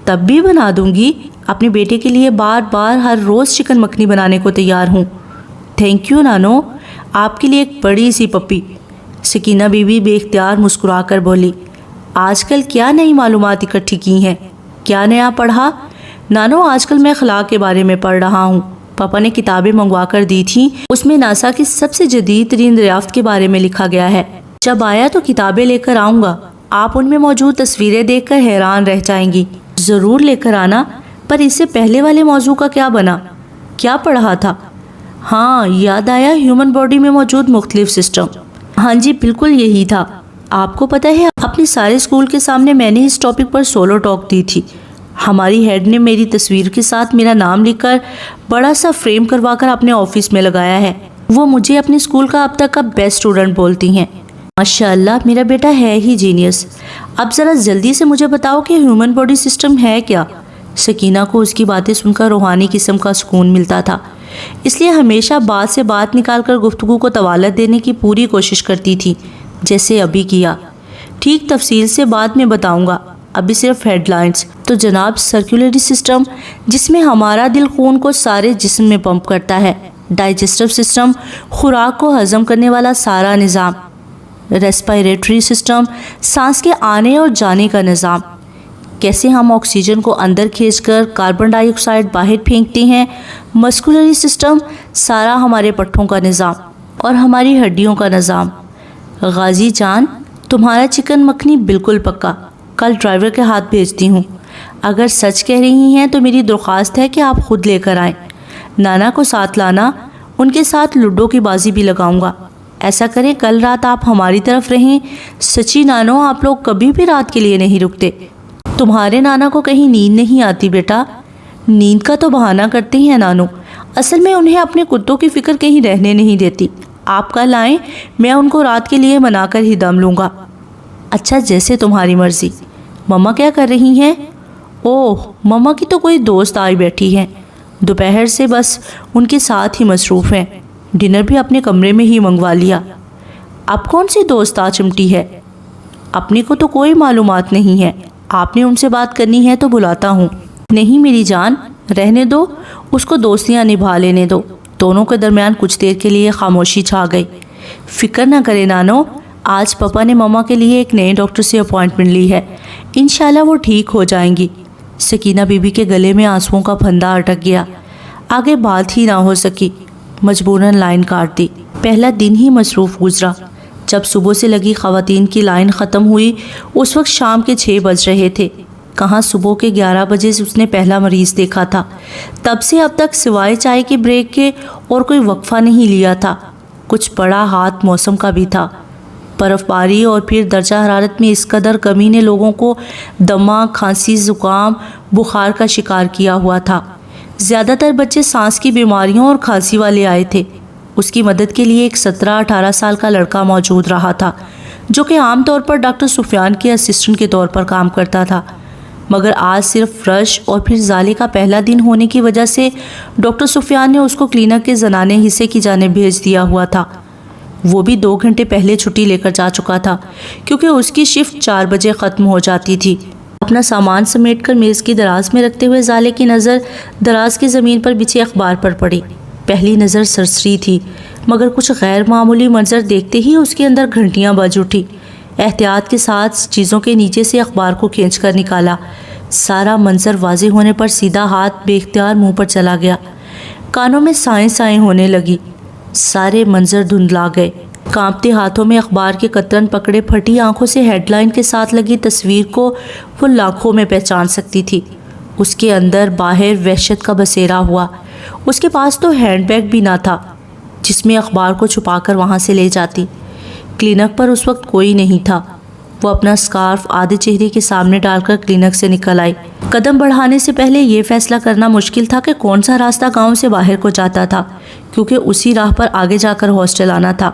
تب بھی بنا دوں گی، اپنے بیٹے کے لیے بار بار ہر روز چکن مکھنی بنانے کو تیار ہوں۔ تھینک یو نانو، آپ کے لیے ایک بڑی سی پپی۔ سکینہ بی بی بے اختیار مسکرا کر بولی۔ آج کل کیا نئی معلومات اکٹھی کی ہیں؟ کیا نیا پڑھا؟ نانو آج کل میں اخلاق کے بارے میں پڑھ رہا ہوں، پاپا نے کتابیں منگوا کر دی تھیں، اس میں ناسا کی سب سے جدید ترین دریافت کے بارے میں لکھا گیا ہے۔ جب آیا تو کتابیں لے کر آؤں گا، آپ ان میں موجود تصویریں دیکھ کر حیران رہ جائیں گی۔ ضرور لے کر آنا، پر اس سے پہلے والے موضوع کا کیا بنا؟ کیا پڑھا تھا؟ ہاں یاد آیا، ہیومن باڈی میں موجود مختلف سسٹم۔ ہاں جی بالکل یہی تھا۔ آپ کو پتہ ہے اپنے سارے اسکول کے سامنے میں نے اس topic per solve talk the تھی۔ ہماری ہیڈ نے میری تصویر کے ساتھ میرا نام لکھ کر بڑا سا فریم کروا کر اپنے آفس میں لگایا ہے۔ وہ مجھے اپنے اسکول کا اب تک کا بیسٹ اسٹوڈنٹ بولتی ہیں۔ ماشاءاللہ میرا بیٹا ہے ہی جینیس۔ اب ذرا جلدی سے مجھے بتاؤ کہ ہیومن باڈی سسٹم ہے کیا؟ سکینہ کو اس کی باتیں سن کر روحانی قسم کا سکون ملتا تھا، اس لیے ہمیشہ بات سے بات نکال کر گفتگو کو طوالت دینے کی پوری کوشش کرتی تھی، جیسے ابھی کیا۔ ٹھیک تفصیل سے بعد میں بتاؤں گا، ابھی صرف ہیڈ لائنز۔ تو جناب سرکولیٹری سسٹم، جس میں ہمارا دل خون کو سارے جسم میں پمپ کرتا ہے، ڈائجسٹو سسٹم، خوراک کو ہضم کرنے والا سارا نظام، ریسپائریٹری سسٹم، سانس کے آنے اور جانے کا نظام، کیسے ہم آکسیجن کو اندر کھینچ کر کاربن ڈائی آکسائڈ باہر پھینکتے ہیں، مسکولری سسٹم، سارا ہمارے پٹھوں کا نظام اور ہماری ہڈیوں کا نظام۔ غازی جان، تمہارا چکن مکھنی بالکل پکا، کل ڈرائیور کے ہاتھ بھیجتی ہوں۔ اگر سچ کہہ رہی ہیں تو میری درخواست ہے کہ آپ خود لے کر آئیں، نانا کو ساتھ لانا، ان کے ساتھ لوڈو کی بازی بھی لگاؤں گا۔ ایسا کریں کل رات آپ ہماری طرف رہیں۔ سچی نانو، آپ لوگ کبھی بھی رات کے لیے نہیں رکتے۔ تمہارے نانا کو کہیں نیند نہیں آتی بیٹا؟ نیند کا تو بہانہ کرتے ہیں نانو، اصل میں انہیں اپنے کتوں کی فکر کہیں رہنے نہیں دیتی۔ آپ کل آئیں، میں ان کو رات کے لیے منا کر ہی دم لوں گا۔ اچھا، جیسے تمہاری مرضی۔ مما کیا کر رہی ہیں؟ اوہ، مما کی تو کوئی دوست آئی بیٹھی ہیں، دوپہر سے بس ان کے ساتھ ہی مصروف ہیں، ڈنر بھی اپنے کمرے میں ہی منگوا لیا۔ اب کون سی دوست آ چمٹی ہے؟ اپنے کو تو کوئی معلومات نہیں ہے، آپ نے ان سے بات کرنی ہے تو بلاتا ہوں۔ نہیں میری جان، رہنے دو، اس کو دوستیاں نبھا لینے دو۔ دونوں کے درمیان کچھ دیر کے لیے خاموشی چھا گئی۔ فکر نہ کرے نانو، آج پاپا نے مما کے لیے ایک نئے ڈاکٹر سے اپوائنٹمنٹ لی ہے، انشاءاللہ وہ ٹھیک ہو جائیں گی۔ سکینہ بی بی کے گلے میں آنسوؤں کا پھندا اٹک گیا، آگے بات ہی نہ ہو سکی، مجبوراً لائن کاٹ دی۔ پہلا دن ہی مصروف گزرا۔ جب صبح سے لگی خواتین کی لائن ختم ہوئی، اس وقت شام کے 6 بج رہے تھے۔ کہاں صبح کے 11 بجے سے اس نے پہلا مریض دیکھا تھا، تب سے اب تک سوائے چائے کی بریک کے اور کوئی وقفہ نہیں لیا تھا۔ کچھ بڑا ہاتھ موسم کا بھی تھا، برف باری اور پھر درجہ حرارت میں اس قدر کمی نے لوگوں کو دمہ، کھانسی، زکام، بخار کا شکار کیا ہوا تھا۔ زیادہ تر بچے سانس کی بیماریوں اور کھانسی والے آئے تھے۔ اس کی مدد کے لیے ایک 17-18 سال کا لڑکا موجود رہا تھا، جو کہ عام طور پر ڈاکٹر سفیان کے اسسٹنٹ کے طور پر کام کرتا تھا، مگر آج صرف رش اور پھر زالے کا پہلا دن ہونے کی وجہ سے ڈاکٹر سفیان نے اس کو کلینک کے زنانے حصے کی جانب بھیج دیا ہوا تھا۔ وہ بھی 2 گھنٹے پہلے چھٹی لے کر جا چکا تھا، کیونکہ اس کی شفٹ 4 بجے ختم ہو جاتی تھی۔ اپنا سامان سمیٹ کر میز کی دراز میں رکھتے ہوئے زالے کی نظر دراز کی زمین پر بچھے اخبار پر پڑی۔ پہلی نظر سرسری تھی، مگر کچھ غیر معمولی منظر دیکھتے ہی اس کے اندر گھنٹیاں بج اٹھی۔ احتیاط کے ساتھ چیزوں کے نیچے سے اخبار کو کھینچ کر نکالا۔ سارا منظر واضح ہونے پر سیدھا ہاتھ بے اختیار منہ پر چلا گیا۔ کانوں میں سائیں سائیں ہونے لگی، سارے منظر دھندلا گئے۔ کانپتے ہاتھوں میں اخبار کے قطرن پکڑے، پھٹی آنکھوں سے ہیڈ لائن کے ساتھ لگی تصویر کو وہ لاکھوں میں پہچان سکتی تھی۔ اس کے اندر باہر وحشت کا بسیرا ہوا۔ اس کے پاس تو ہینڈ بیگ بھی نہ تھا جس میں اخبار کو چھپا کر وہاں سے لے جاتی۔ کلینک پر اس وقت کوئی نہیں تھا۔ وہ اپنا اسکارف آدھے چہرے کے سامنے ڈال کر کلینک سے نکل آئی۔ قدم بڑھانے سے پہلے یہ فیصلہ کرنا مشکل تھا کہ کون سا راستہ گاؤں سے باہر کو جاتا تھا، کیونکہ اسی راہ پر آگے جا کر ہاسٹل آنا تھا۔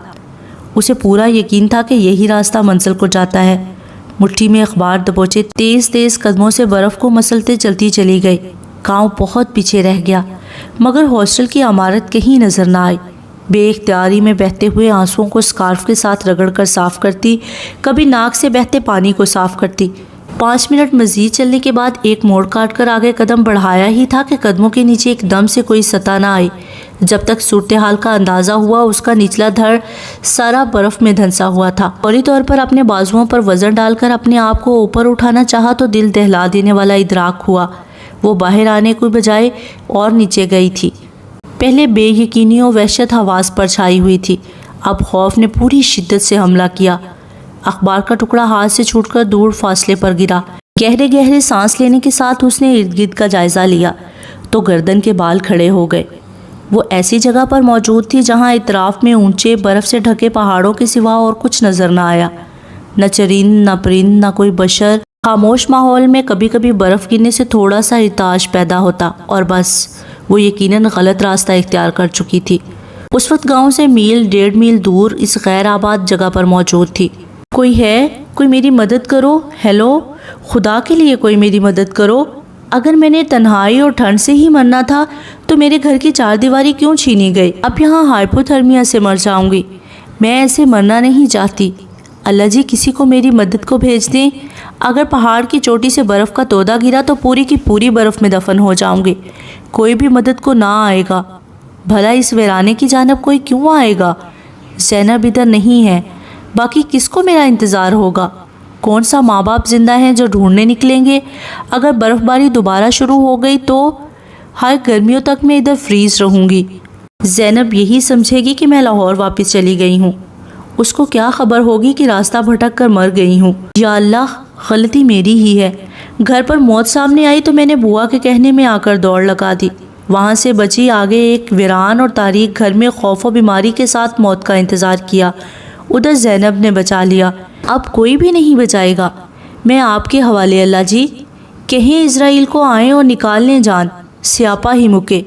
اسے پورا یقین تھا کہ یہی راستہ منزل کو جاتا ہے۔ مٹھی میں اخبار دبوچے تیز تیز قدموں سے برف کو مسلتے چلتی چلی گئی۔ گاؤں بہت پیچھے رہ گیا، مگر ہاسٹل کی عمارت کہیں نظر نہ آئی۔ بے اختیاری میں بہتے ہوئے آنسوؤں کو اسکارف کے ساتھ رگڑ کر صاف کرتی، کبھی ناک سے بہتے پانی کو صاف کرتی۔ 5 منٹ مزید چلنے کے بعد ایک موڑ کاٹ کر آگے قدم بڑھایا ہی تھا کہ قدموں کے نیچے ایک دم سے کوئی سطح نہ آئی۔ جب تک صورتحال کا اندازہ ہوا، اس کا نچلا دھڑ سارا برف میں دھنسا ہوا تھا۔ فوری طور پر اپنے بازوؤں پر وزن ڈال کر اپنے آپ کو اوپر اٹھانا چاہا تو دل دہلا دینے والا ادراک ہوا۔ وہ باہر آنے کو بجائے اور نیچے گئی تھی۔ پہلے بے یقینی و وحشت حواس پر چھائی ہوئی تھی، اب خوف نے پوری شدت سے حملہ کیا۔ اخبار کا ٹکڑا ہاتھ سے چھوٹ کر دور فاصلے پر گرا۔ گہرے گہرے سانس لینے کے ساتھ اس نے ارد گرد کا جائزہ لیا تو گردن کے بال کھڑے ہو گئے۔ وہ ایسی جگہ پر موجود تھی جہاں اطراف میں اونچے برف سے ڈھکے پہاڑوں کے سوا اور کچھ نظر نہ آیا، نہ چرند، نہ پرند، نہ کوئی بشر۔ خاموش ماحول میں کبھی کبھی برف گرنے سے تھوڑا سا ارتعاش پیدا ہوتا، اور بس وہ یقیناً غلط راستہ اختیار کر چکی تھی۔ اس وقت گاؤں سے میل 1.5 میل دور اس غیر آباد جگہ پر موجود تھی۔ کوئی ہے؟ کوئی میری مدد کرو! ہیلو! خدا کے لیے کوئی میری مدد کرو! اگر میں نے تنہائی اور ٹھنڈ سے ہی مرنا تھا تو میرے گھر کی 4 دیواری کیوں چھینی گئی؟ اب یہاں ہائپوتھرمیا سے مر جاؤں گی۔ میں ایسے مرنا نہیں چاہتی۔ اللہ جی، کسی کو میری مدد کو بھیج دیں۔ اگر پہاڑ کی چوٹی سے برف کا تودہ گرا تو پوری کی پوری برف میں دفن ہو جاؤں گی۔ کوئی بھی مدد کو نہ آئے گا۔ بھلا اس ویرانے کی جانب کوئی کیوں آئے گا؟ زینب ادھر نہیں ہے، باقی کس کو میرا انتظار ہوگا؟ کون سا ماں باپ زندہ ہیں جو ڈھونڈنے نکلیں گے؟ اگر برف باری دوبارہ شروع ہو گئی تو ہائے، گرمیوں تک میں ادھر فریز رہوں گی۔ زینب یہی سمجھے گی کہ میں لاہور واپس چلی گئی ہوں۔ اس کو کیا خبر ہوگی کہ راستہ بھٹک کر مر گئی ہوں؟ یا اللہ، غلطی میری ہی ہے۔ گھر پر موت سامنے آئی تو میں نے بوا کے کہنے میں آ کر دوڑ لگا دی۔ وہاں سے بچی آگے ایک ویران اور تاریک گھر میں خوف و بیماری کے ساتھ موت کا انتظار کیا۔ ادھر زینب نے بچا لیا، اب کوئی بھی نہیں بچائے گا۔ میں آپ کے حوالے اللہ جی، کہیں اسرائیل کو آئیں اور نکال لیں جان، سیاپا ہی مکے۔